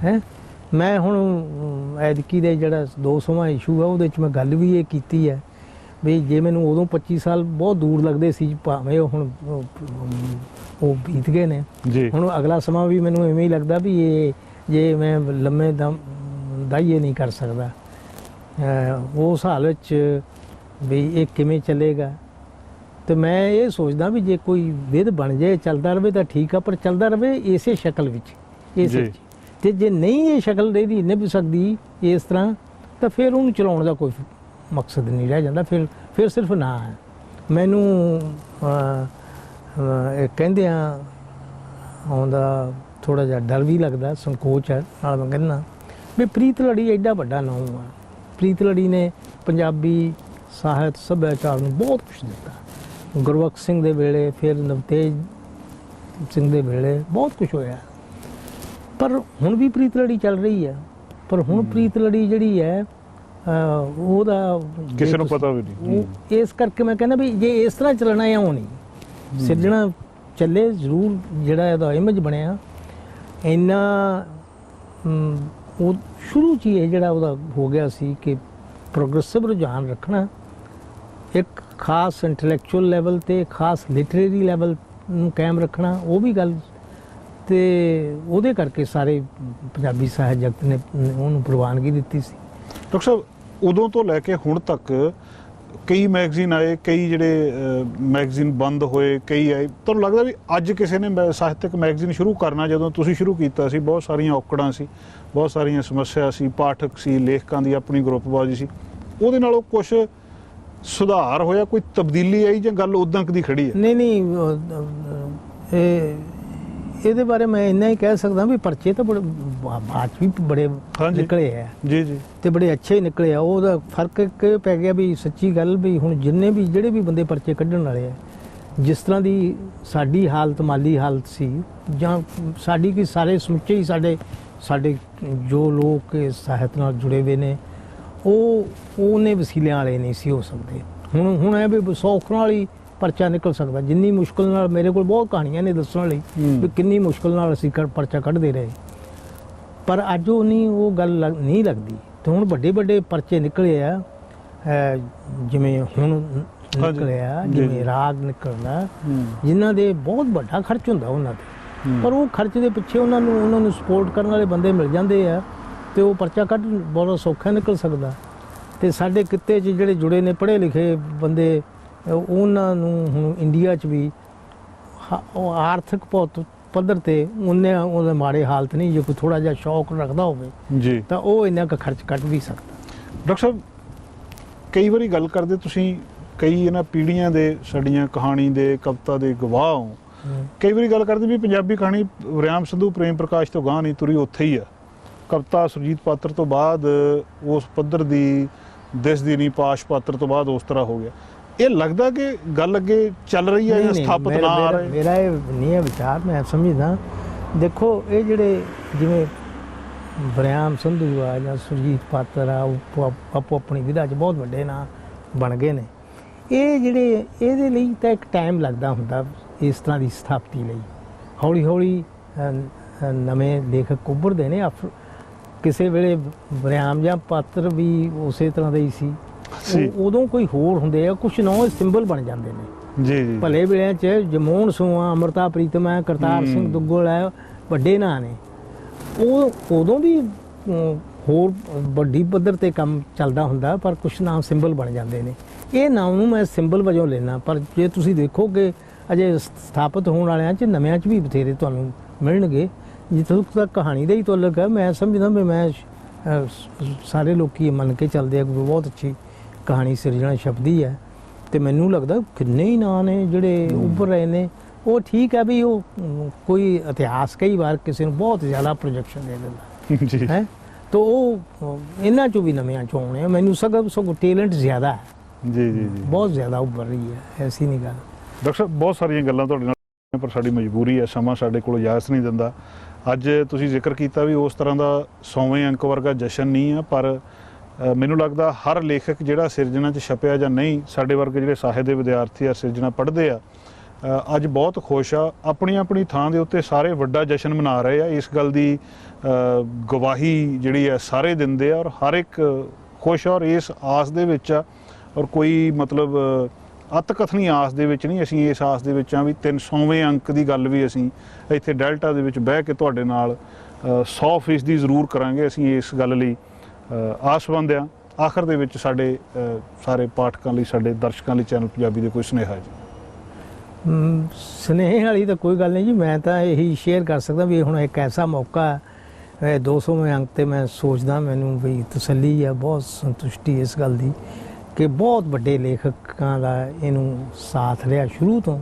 ਹੈ। ਮੈਂ ਹੁਣ ਐਤਕੀ ਦੇ ਜਿਹੜਾ 200ਵਾਂ ਇਸ਼ੂ ਹੈ ਉਹਦੇ 'ਚ ਮੈਂ ਗੱਲ ਵੀ ਇਹ ਕੀਤੀ ਹੈ ਵੀ ਜੇ ਮੈਨੂੰ ਉਦੋਂ 25 ਸਾਲ ਬਹੁਤ ਦੂਰ ਲੱਗਦੇ ਸੀ, ਭਾਵੇਂ ਹੁਣ ਉਹ ਬੀਤ ਗਏ ਨੇ। ਹੁਣ ਅਗਲਾ ਸਮਾਂ ਵੀ ਮੈਨੂੰ ਇਵੇਂ ਹੀ ਲੱਗਦਾ ਵੀ ਇਹ ਜੇ ਮੈਂ ਲੰਮੇ ਦਾਈਏ ਨਹੀਂ ਕਰ ਸਕਦਾ ਉਸ ਹਾਲ ਵਿੱਚ ਵੀ ਇਹ ਕਿਵੇਂ ਚੱਲੇਗਾ। ਅਤੇ ਮੈਂ ਇਹ ਸੋਚਦਾ ਵੀ ਜੇ ਕੋਈ ਵਿਧ ਬਣ ਜਾਏ, ਚੱਲਦਾ ਰਹੇ ਤਾਂ ਠੀਕ ਆ, ਪਰ ਚੱਲਦਾ ਰਹੇ ਇਸੇ ਸ਼ਕਲ ਵਿੱਚ, ਇਸੇ। ਅਤੇ ਜੇ ਨਹੀਂ ਇਹ ਸ਼ਕਲ ਇਹਦੀ ਨਿਭ ਸਕਦੀ ਇਸ ਤਰ੍ਹਾਂ, ਤਾਂ ਫਿਰ ਉਹਨੂੰ ਚਲਾਉਣ ਦਾ ਕੋਈ ਮਕਸਦ ਨਹੀਂ ਰਹਿ ਜਾਂਦਾ। ਫਿਰ ਸਿਰਫ ਨਾ ਹੈ। ਮੈਨੂੰ ਕਹਿੰਦੇ ਆਉਂਦਾ ਥੋੜ੍ਹਾ ਜਿਹਾ ਡਰ ਵੀ ਲੱਗਦਾ, ਸੰਕੋਚ ਹੈ ਨਾਲ। ਮੈਂ ਕਹਿੰਦਾ ਵੀ ਪ੍ਰੀਤ ਲੜੀ ਐਡਾ ਵੱਡਾ ਨਾਮ ਆ। ਪ੍ਰੀਤ ਲੜੀ ਨੇ ਪੰਜਾਬੀ ਸਾਹਿਤ ਸੱਭਿਆਚਾਰ ਨੂੰ ਬਹੁਤ ਕੁਛ ਦਿੱਤਾ। ਗੁਰਬਖਸ਼ ਸਿੰਘ ਦੇ ਵੇਲੇ, ਫਿਰ ਨਵਤੇਜ ਸਿੰਘ ਦੇ ਵੇਲੇ ਬਹੁਤ ਕੁਛ ਹੋਇਆ। ਪਰ ਹੁਣ ਵੀ ਪ੍ਰੀਤ ਲੜੀ ਚੱਲ ਰਹੀ ਹੈ। ਪਰ ਹੁਣ ਪ੍ਰੀਤ ਲੜੀ ਜਿਹੜੀ ਹੈ ਉਹਦਾ ਕਿਸੇ ਨੂੰ ਪਤਾ ਵੀ ਨਹੀਂ। ਇਸ ਕਰਕੇ ਮੈਂ ਕਹਿੰਦਾ ਵੀ ਜੇ ਇਸ ਤਰ੍ਹਾਂ ਚੱਲਣਾ ਹੈ ਉਹ ਨਹੀਂ ਸਿਰਜਣਾ ਚੱਲੇ ਜ਼ਰੂਰ। ਜਿਹੜਾ ਇਹਦਾ ਇਮੇਜ ਬਣਿਆ ਇੰਨਾ ਉਹ ਸ਼ੁਰੂ 'ਚ ਹੀ ਇਹ ਜਿਹੜਾ ਉਹਦਾ ਹੋ ਗਿਆ ਸੀ ਕਿ ਪ੍ਰੋਗਰੈਸਿਵ ਰੁਝਾਨ ਰੱਖਣਾ, ਇੱਕ ਖਾਸ ਇੰਟਲੈਕਚੁਅਲ ਲੈਵਲ 'ਤੇ ਖਾਸ ਲਿਟਰੇਰੀ ਲੈਵਲ ਨੂੰ ਕਾਇਮ ਰੱਖਣਾ, ਉਹ ਵੀ ਗੱਲ। ਅਤੇ ਉਹਦੇ ਕਰਕੇ ਸਾਰੇ ਪੰਜਾਬੀ ਸਾਹਿਤ ਜਗਤ ਨੇ ਉਹਨੂੰ ਪ੍ਰਵਾਨਗੀ ਦਿੱਤੀ ਸੀ। ਡਾਕਟਰ ਸਾਹਿਬ ਉਦੋਂ ਤੋਂ ਲੈ ਕੇ ਹੁਣ ਤੱਕ ਕਈ ਮੈਗਜ਼ੀਨ ਆਏ, ਕਈ ਜਿਹੜੇ ਮੈਗਜ਼ੀਨ ਬੰਦ ਹੋਏ, ਕਈ ਆਏ। ਤੁਹਾਨੂੰ ਲੱਗਦਾ ਵੀ ਅੱਜ ਕਿਸੇ ਨੇ ਸਾਹਿਤਕ ਮੈਗਜ਼ੀਨ ਸ਼ੁਰੂ ਕਰਨਾ, ਜਦੋਂ ਤੁਸੀਂ ਸ਼ੁਰੂ ਕੀਤਾ ਸੀ ਬਹੁਤ ਸਾਰੀਆਂ ਔਕੜਾਂ ਸੀ, ਬਹੁਤ ਸਾਰੀਆਂ ਸਮੱਸਿਆ ਸੀ, ਪਾਠਕ ਸੀ, ਲੇਖਕਾਂ ਦੀ ਆਪਣੀ ਗਰੁੱਪਬਾਜ਼ੀ ਸੀ, ਉਹਦੇ ਨਾਲੋਂ ਕੁਛ ਸੁਧਾਰ ਹੋਇਆ, ਕੋਈ ਤਬਦੀਲੀ ਆਈ, ਜਾਂ ਗੱਲ ਉਦਾਂ ਦੀ ਖੜੀ ਹੈ? ਨਹੀਂ, ਇਹਦੇ ਬਾਰੇ ਮੈਂ ਇੰਨਾ ਹੀ ਕਹਿ ਸਕਦਾ ਵੀ ਪਰਚੇ ਤਾਂ ਬੜੇ ਬਾਅਦ ਵੀ ਬੜੇ ਨਿਕਲੇ ਹੈ ਜੀ ਤੇ ਬੜੇ ਅੱਛੇ ਨਿਕਲੇ ਆ। ਉਹਦਾ ਫਰਕ ਇੱਕ ਪੈ ਗਿਆ ਵੀ ਸੱਚੀ ਗੱਲ ਵੀ ਹੁਣ ਜਿਹੜੇ ਵੀ ਬੰਦੇ ਪਰਚੇ ਕੱਢਣ ਵਾਲੇ ਆ, ਜਿਸ ਤਰ੍ਹਾਂ ਦੀ ਸਾਡੀ ਹਾਲਤ, ਮਾਲੀ ਹਾਲਤ ਸੀ, ਜਾਂ ਸਾਡੀ ਕਿ ਸਾਰੇ ਸਮੁੱਚੇ ਹੀ ਸਾਡੇ ਜੋ ਲੋਕ ਸਾਹਿਤ ਨਾਲ ਜੁੜੇ ਹੋਏ ਨੇ, ਉਹਨੇ ਵਸੀਲਿਆਂ ਵਾਲੇ ਨਹੀਂ ਸੀ ਹੋ ਸਕਦੇ। ਹੁਣ ਇਹ ਵੀ ਸੌਖ ਨਾਲ ਹੀ ਪਰਚਾ ਨਿਕਲ ਸਕਦਾ। ਜਿੰਨੀ ਮੁਸ਼ਕਲ ਨਾਲ ਮੇਰੇ ਕੋਲ ਬਹੁਤ ਕਹਾਣੀਆਂ ਨੇ ਦੱਸਣ ਲਈ ਵੀ ਕਿੰਨੀ ਮੁਸ਼ਕਲ ਨਾਲ ਅਸੀਂ ਪਰਚਾ ਕੱਢਦੇ ਰਹੇ, ਪਰ ਅੱਜ ਉਹ ਨਹੀਂ, ਉਹ ਗੱਲ ਨਹੀਂ ਲੱਗਦੀ। ਤੇ ਹੁਣ ਵੱਡੇ ਵੱਡੇ ਪਰਚੇ ਨਿਕਲੇ ਆ, ਜਿਵੇਂ ਹੁਣ ਨਿਕਲਿਆ, ਜਿਵੇਂ ਰਾਗ ਨਿਕਲਣਾ, ਜਿਨ੍ਹਾਂ ਦੇ ਬਹੁਤ ਵੱਡਾ ਖਰਚ ਹੁੰਦਾ ਉਹਨਾਂ ਤੇ, ਪਰ ਉਹ ਖਰਚ ਦੇ ਪਿੱਛੇ ਉਹਨਾਂ ਨੂੰ ਸਪੋਰਟ ਕਰਨ ਵਾਲੇ ਬੰਦੇ ਮਿਲ ਜਾਂਦੇ ਆ ਤੇ ਉਹ ਪਰਚਾ ਕੱਢ ਬਹੁਤ ਸੌਖਾ ਨਿਕਲ ਸਕਦਾ। ਤੇ ਸਾਡੇ ਕਿੱਤੇ 'ਚ ਜਿਹੜੇ ਜੁੜੇ ਨੇ ਪੜ੍ਹੇ ਲਿਖੇ ਬੰਦੇ, ਉਹਨਾਂ ਨੂੰ ਹੁਣ ਇੰਡੀਆ 'ਚ ਵੀ ਉਹ ਆਰਥਿਕ ਪੱਧਰ ਤੇ ਉਹਦੇ ਮਾੜੇ ਹਾਲਤ ਨਹੀਂ। ਜੇ ਕੋਈ ਥੋੜਾ ਜਿਹਾ ਸ਼ੌਕ ਰੱਖਦਾ ਹੋਵੇ ਜੀ ਤਾਂ ਉਹ ਇੰਨਾ ਕੁ ਖਰਚ ਕੱਢ ਵੀ ਸਕਦਾ। ਡਾਕਟਰ ਸਾਹਿਬ, ਕਈ ਵਾਰੀ ਗੱਲ ਕਰਦੇ ਤੁਸੀਂ, ਕਈ ਇਹਨਾਂ ਪੀੜ੍ਹੀਆਂ ਦੇ ਸਾਡੀਆਂ ਕਹਾਣੀ ਦੇ, ਕਵਿਤਾ ਦੇ ਗਵਾਹ ਹੋ, ਕਈ ਵਾਰੀ ਗੱਲ ਕਰਦੇ ਵੀ ਪੰਜਾਬੀ ਕਹਾਣੀ ਵਰਿਆਮ ਸੰਧੂ, ਪ੍ਰੇਮ ਪ੍ਰਕਾਸ਼ ਤੋਂ ਗਾਂਹ ਨਹੀਂ ਤੁਰੀ, ਉੱਥੇ ਹੀ ਆ। ਕਵਿਤਾ ਸੁਰਜੀਤ ਪਾਤਰ ਤੋਂ ਬਾਅਦ ਉਸ ਪੱਧਰ ਦੀ ਦਿਸਦੀ ਨਹੀਂ, ਪਾਸ਼ ਪਾਤਰ ਤੋਂ ਬਾਅਦ ਉਸ ਤਰ੍ਹਾਂ ਹੋ ਗਿਆ। ਇਹ ਲੱਗਦਾ ਕਿ ਗੱਲ ਅੱਗੇ ਚੱਲ ਰਹੀ ਹੈ ਜਾਂ ਸਥਾਪਿਤ ਨਾ ਆ ਰਹੀ? ਮੇਰਾ ਇਹ ਨਹੀਂ ਹੈ ਵਿਚਾਰ, ਮੈਂ ਸਮਝਦਾ। ਦੇਖੋ ਇਹ ਜਿਹੜੇ ਜਿਵੇਂ ਵਰਿਆਮ ਸੰਧੂ ਆ ਜਾਂ ਸੁਰਜੀਤ ਪਾਤਰ ਆ, ਉਹ ਆਪੋ ਆਪਣੀ ਵਿਧਾ 'ਚ ਬਹੁਤ ਵੱਡੇ ਨਾਂ ਬਣ ਗਏ ਨੇ। ਇਹ ਜਿਹੜੇ ਇਹਦੇ ਲਈ ਤਾਂ ਇੱਕ ਟਾਈਮ ਲੱਗਦਾ ਹੁੰਦਾ ਇਸ ਤਰ੍ਹਾਂ ਦੀ ਸਥਾਪਤੀ ਲਈ। ਹੌਲੀ ਹੌਲੀ ਨਵੇਂ ਲੇਖਕ ਉੱਭਰਦੇ ਨੇ। ਕਿਸੇ ਵੇਲੇ ਵਰਿਆਮ ਜਾਂ ਪਾਤਰ ਵੀ ਉਸੇ ਤਰ੍ਹਾਂ ਦਾ ਹੀ ਸੀ, ਉਦੋਂ ਕੋਈ ਹੋਰ ਹੁੰਦੇ ਆ, ਕੁਛ ਨੌ ਸਿੰਬਲ ਬਣ ਜਾਂਦੇ ਨੇ ਜੀ। ਭਲੇ ਵੇਲਿਆਂ 'ਚ ਜਮੋਹਨ ਸੂਆ, ਅੰਮ੍ਰਿਤਾ ਪ੍ਰੀਤਮ ਹੈ, ਕਰਤਾਰ ਸਿੰਘ ਦੁੱਗਲ ਹੈ, ਵੱਡੇ ਨਾਂ ਨੇ। ਉਹ ਉਦੋਂ ਵੀ ਹੋਰ ਵੱਡੀ ਪੱਧਰ ਤੇ ਕੰਮ ਚੱਲਦਾ ਹੁੰਦਾ, ਪਰ ਕੁਛ ਨਾਮ ਸਿੰਬਲ ਬਣ ਜਾਂਦੇ ਨੇ। ਇਹ ਨਾਮ ਨੂੰ ਮੈਂ ਸਿੰਬਲ ਵਜੋਂ ਲੈਣਾ, ਪਰ ਜੇ ਤੁਸੀਂ ਦੇਖੋਗੇ ਅਜੇ ਸਥਾਪਿਤ ਹੋਣ ਵਾਲਿਆਂ 'ਚ ਨਵਿਆਂ 'ਚ ਵੀ ਬਥੇਰੇ ਤੁਹਾਨੂੰ ਮਿਲਣਗੇ। ਜਿੱਥੋਂ ਤੱਕ ਕਹਾਣੀ ਦਾ ਹੀ ਤਾਲੁਕ ਹੈ, ਮੈਂ ਸਮਝਦਾ ਵੀ ਮੈਂ ਸਾਰੇ ਲੋਕੀ ਮੰਨ ਕੇ ਚੱਲਦੇ ਆ ਕਿ ਬਹੁਤ ਅੱਛੀ ਕਹਾਣੀ ਸਿਰਜਣਾ ਸ਼ਬਦੀ ਹੈ। ਤੇ ਮੈਨੂੰ ਲੱਗਦਾ ਕਿੰਨੇ ਹੀ ਨਾਂ ਨੇ ਜਿਹੜੇ ਉੱਭਰ ਰਹੇ ਨੇ। ਉਹ ਠੀਕ ਹੈ ਵੀ ਉਹ ਕੋਈ ਇਤਿਹਾਸ ਕਈ ਵਾਰ ਕਿਸੇ ਨੂੰ ਬਹੁਤ ਜ਼ਿਆਦਾ ਪ੍ਰੋਜੈਕਸ਼ਨ ਦੇ ਦਿੰਦਾ ਜੀ ਹੈ, ਤਾਂ ਉਹ ਇਹਨਾਂ 'ਚੋਂ ਵੀ ਨਵਿਆਂ 'ਚੋਂ ਆਉਣੇ ਆ। ਮੈਨੂੰ ਸਗੋਂ ਟੈਲੈਂਟ ਜ਼ਿਆਦਾ ਹੈ ਜੀ ਜੀ ਜੀ, ਬਹੁਤ ਜ਼ਿਆਦਾ ਉੱਭਰ ਰਹੀ ਹੈ, ਐਸੀ ਨਹੀਂ ਗੱਲ। ਡਾਕਟਰ ਸਾਹਿਬ, ਬਹੁਤ ਸਾਰੀਆਂ ਗੱਲਾਂ ਤੁਹਾਡੇ ਨਾਲ, ਪਰ ਸਾਡੀ ਮਜਬੂਰੀ ਹੈ, ਸਮਾਂ ਸਾਡੇ ਕੋਲ ਇਜਾਜ਼ਤ ਨਹੀਂ ਦਿੰਦਾ। ਅੱਜ ਤੁਸੀਂ ਜ਼ਿਕਰ ਕੀਤਾ ਵੀ ਉਸ ਤਰ੍ਹਾਂ ਦਾ 100ਵੇਂ ਅੰਕ ਵਰਗਾ ਜਸ਼ਨ ਨਹੀਂ ਆ, ਪਰ ਮੈਨੂੰ ਲੱਗਦਾ ਹਰ ਲੇਖਕ ਜਿਹੜਾ ਸਿਰਜਣਾ 'ਚ ਛਪਿਆ ਜਾਂ ਨਹੀਂ, ਸਾਡੇ ਵਰਗੇ ਜਿਹੜੇ ਸਾਹਿਤ ਦੇ ਵਿਦਿਆਰਥੀ ਆ, ਸਿਰਜਣਾ ਪੜ੍ਹਦੇ ਆ, ਅੱਜ ਬਹੁਤ ਖੁਸ਼ ਆ। ਆਪਣੀ ਆਪਣੀ ਥਾਂ ਦੇ ਉੱਤੇ ਸਾਰੇ ਵੱਡਾ ਜਸ਼ਨ ਮਨਾ ਰਹੇ ਆ। ਇਸ ਗੱਲ ਦੀ ਗਵਾਹੀ ਜਿਹੜੀ ਹੈ ਸਾਰੇ ਦਿੰਦੇ ਆ, ਔਰ ਹਰ ਇੱਕ ਖੁਸ਼ ਔਰ ਇਸ ਆਸ ਦੇ ਵਿੱਚ ਆ। ਔਰ ਕੋਈ ਮਤਲਬ ਅਤਕਥਨੀ ਆਸ ਦੇ ਵਿੱਚ ਨਹੀਂ, ਅਸੀਂ ਇਸ ਆਸ ਦੇ ਵਿੱਚ ਆ ਵੀ 300ਵੇਂ ਅੰਕ ਦੀ ਗੱਲ ਵੀ ਅਸੀਂ ਇੱਥੇ ਡੈਲਟਾ ਦੇ ਵਿੱਚ ਬਹਿ ਕੇ ਤੁਹਾਡੇ ਨਾਲ 100% ਜ਼ਰੂਰ ਕਰਾਂਗੇ। ਅਸੀਂ ਇਸ ਗੱਲ ਲਈ ਆਸਵੰਦ ਆ। ਆਖਰ ਦੇ ਵਿੱਚ ਸਾਡੇ ਸਾਰੇ ਪਾਠਕਾਂ ਲਈ, ਸਾਡੇ ਦਰਸ਼ਕਾਂ ਲਈ ਚੈਨਲ ਪੰਜਾਬੀ ਦੇ ਕੋਈ ਸੁਨੇਹਾ ਜੀ? ਸੁਨੇਹੇ ਵਾਲੀ ਤਾਂ ਕੋਈ ਗੱਲ ਨਹੀਂ ਜੀ, ਮੈਂ ਤਾਂ ਇਹੀ ਸ਼ੇਅਰ ਕਰ ਸਕਦਾ ਵੀ ਹੁਣ ਇੱਕ ਐਸਾ ਮੌਕਾ ਹੈ 200ਵੇਂ ਅੰਕ ਤੇ ਮੈਂ ਸੋਚਦਾ, ਮੈਨੂੰ ਵੀ ਤਸੱਲੀ ਆ, ਬਹੁਤ ਸੰਤੁਸ਼ਟੀ ਇਸ ਗੱਲ ਦੀ ਕਿ ਬਹੁਤ ਵੱਡੇ ਲੇਖਕਾਂ ਦਾ ਇਹਨੂੰ ਸਾਥ ਰਿਹਾ ਸ਼ੁਰੂ ਤੋਂ,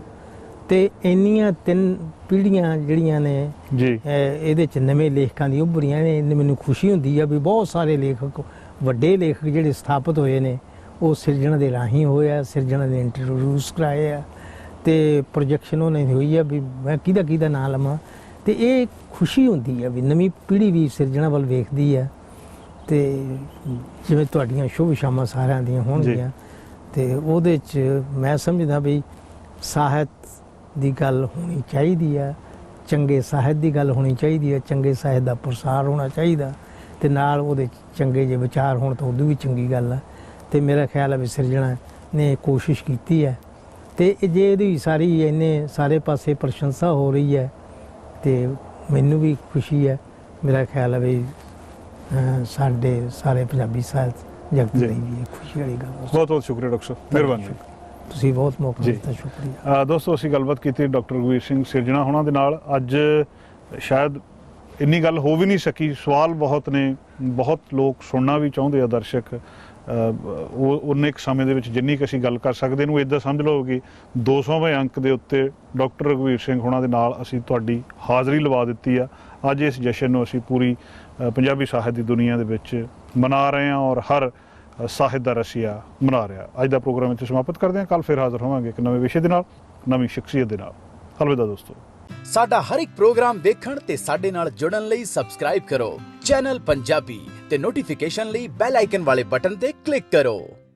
ਤੇ ਇੰਨੀਆਂ 3 ਪੀੜ੍ਹੀਆਂ ਜਿਹੜੀਆਂ ਨੇ ਜੀ ਇਹਦੇ 'ਚ ਨਵੇਂ ਲੇਖਕਾਂ ਦੀ ਉੱਭਰੀਆਂ ਨੇ। ਮੈਨੂੰ ਖੁਸ਼ੀ ਹੁੰਦੀ ਆ ਵੀ ਬਹੁਤ ਸਾਰੇ ਲੇਖਕ, ਵੱਡੇ ਲੇਖਕ ਜਿਹੜੇ ਸਥਾਪਿਤ ਹੋਏ ਨੇ, ਉਹ ਸਿਰਜਣਾ ਦੇ ਰਾਹੀਂ ਹੋਏ ਆ, ਸਿਰਜਣਾ ਦੇ ਇੰਟਰੋਡਿਊਸ ਕਰਾਏ ਆ, ਤੇ ਪ੍ਰੋਜੈਕਸ਼ਨ ਉਹਨਾਂ ਦੀ ਹੋਈ ਆ ਵੀ ਮੈਂ ਕਿਹਦਾ ਨਾਂ ਲਵਾਂ। ਤੇ ਇਹ ਖੁਸ਼ੀ ਹੁੰਦੀ ਆ ਵੀ ਨਵੀਂ ਪੀੜ੍ਹੀ ਵੀ ਸਿਰਜਣਾ ਵੱਲ ਵੇਖਦੀ ਆ। ਤੇ ਜਿਵੇਂ ਤੁਹਾਡੀਆਂ ਸ਼ੁਭ ਸ਼ਾਮਾਂ ਸਾਰਿਆਂ ਦੀਆਂ ਹੋਣਗੀਆਂ, ਤੇ ਉਹਦੇ 'ਚ ਮੈਂ ਸਮਝਦਾ ਵੀ ਸਾਹਿਤ ਦੀ ਗੱਲ ਹੋਣੀ ਚਾਹੀਦੀ ਆ, ਚੰਗੇ ਸਾਹਿਤ ਦੀ ਗੱਲ ਹੋਣੀ ਚਾਹੀਦੀ ਆ, ਚੰਗੇ ਸਾਹਿਤ ਦਾ ਪ੍ਰਸਾਰ ਹੋਣਾ ਚਾਹੀਦਾ, ਤੇ ਨਾਲ ਉਹਦੇ ਚੰਗੇ ਜੇ ਵਿਚਾਰ ਹੋਣ ਤਾਂ ਉਦੋਂ ਵੀ ਚੰਗੀ ਗੱਲ ਆ। ਤੇ ਮੇਰਾ ਖਿਆਲ ਹੈ ਵੀ ਸਿਰਜਣਾ ਨੇ ਕੋਸ਼ਿਸ਼ ਕੀਤੀ ਹੈ, ਤੇ ਜੇ ਇਹਦੀ ਸਾਰੀ ਇੰਨੇ ਸਾਰੇ ਪਾਸੇ ਪ੍ਰਸ਼ੰਸਾ ਹੋ ਰਹੀ ਹੈ ਤੇ ਮੈਨੂੰ ਵੀ ਖੁਸ਼ੀ ਹੈ। ਮੇਰਾ ਖਿਆਲ ਹੈ ਵੀ ਸਾਡੇ ਸਾਰੇ ਪੰਜਾਬੀ ਸਾਹਿਤ ਜਗਤ ਲਈ ਵੀ ਇਹ ਖੁਸ਼ੀ ਵਾਲੀ ਗੱਲ। ਬਹੁਤ ਬਹੁਤ ਸ਼ੁਕਰੀਆ ਡਾਕਟਰ ਸਾਹਿਬ, ਮਿਹਰਬਾਨੀ। ਤੁਸੀਂ ਬਹੁਤ ਮੌਕਾ ਦਿੱਤਾ, ਸ਼ੁਕਰੀਆ। ਦੋਸਤੋ, ਅਸੀਂ ਗੱਲਬਾਤ ਕੀਤੀ ਡਾਕਟਰ ਰਘਵੀਰ ਸਿੰਘ ਸਿਰਜਣਾ ਉਹਨਾਂ ਦੇ ਨਾਲ। ਅੱਜ ਸ਼ਾਇਦ ਇੰਨੀ ਗੱਲ ਹੋ ਵੀ ਨਹੀਂ ਸਕੀ, ਸਵਾਲ ਬਹੁਤ ਨੇ, ਬਹੁਤ ਲੋਕ ਸੁਣਨਾ ਵੀ ਚਾਹੁੰਦੇ ਆ ਦਰਸ਼ਕ। ਉਹਨੇ ਇੱਕ ਸਮੇਂ ਦੇ ਵਿੱਚ ਜਿੰਨੀ ਕੁ ਅਸੀਂ ਗੱਲ ਕਰ ਸਕਦੇ, ਇਹਨੂੰ ਇੱਦਾਂ ਸਮਝ ਲਓ ਕਿ 200ਵੇਂ ਅੰਕ ਦੇ ਉੱਤੇ ਡਾਕਟਰ ਰਘਵੀਰ ਸਿੰਘ ਹੋਣਾ ਦੇ ਨਾਲ ਅਸੀਂ ਤੁਹਾਡੀ ਹਾਜ਼ਰੀ ਲਵਾ ਦਿੱਤੀ ਆ। ਅੱਜ ਇਸ ਜਸ਼ਨ ਨੂੰ ਅਸੀਂ ਪੂਰੀ ਪੰਜਾਬੀ ਸਾਹਿਤ ਦੀ ਦੁਨੀਆ ਦੇ ਵਿੱਚ ਮਨਾ ਰਹੇ ਹਾਂ, ਔਰ ਹਰ ਸਾਹਿਤ ਦਾ ਰਸੀਆ ਮਨਾ ਰਿਹਾ। ਅੱਜ ਦਾ ਪ੍ਰੋਗਰਾਮ ਇੱਥੇ ਸਮਾਪਤ ਕਰਦੇ ਹਾਂ। ਕੱਲ੍ਹ ਫਿਰ ਹਾਜ਼ਰ ਹੋਵਾਂਗੇ ਇੱਕ ਨਵੇਂ ਵਿਸ਼ੇ ਦੇ ਨਾਲ, ਨਵੀਂ ਸ਼ਖਸੀਅਤ ਦੇ ਨਾਲ। ਅਲਵਿਦਾ ਦੋਸਤੋ। ਸਾਡਾ ਹਰ ਇੱਕ ਪ੍ਰੋਗਰਾਮ ਵੇਖਣ ਤੇ ਸਾਡੇ ਨਾਲ ਜੁੜਨ ਲਈ ਸਬਸਕ੍ਰਾਈਬ ਕਰੋ ਚੈਨਲ ਪੰਜਾਬੀ ਤੇ ਨੋਟੀਫਿਕੇਸ਼ਨ ਲਈ ਬੈਲ ਆਈਕਨ ਵਾਲੇ ਬਟਨ ਤੇ ਕਲਿੱਕ ਕਰੋ।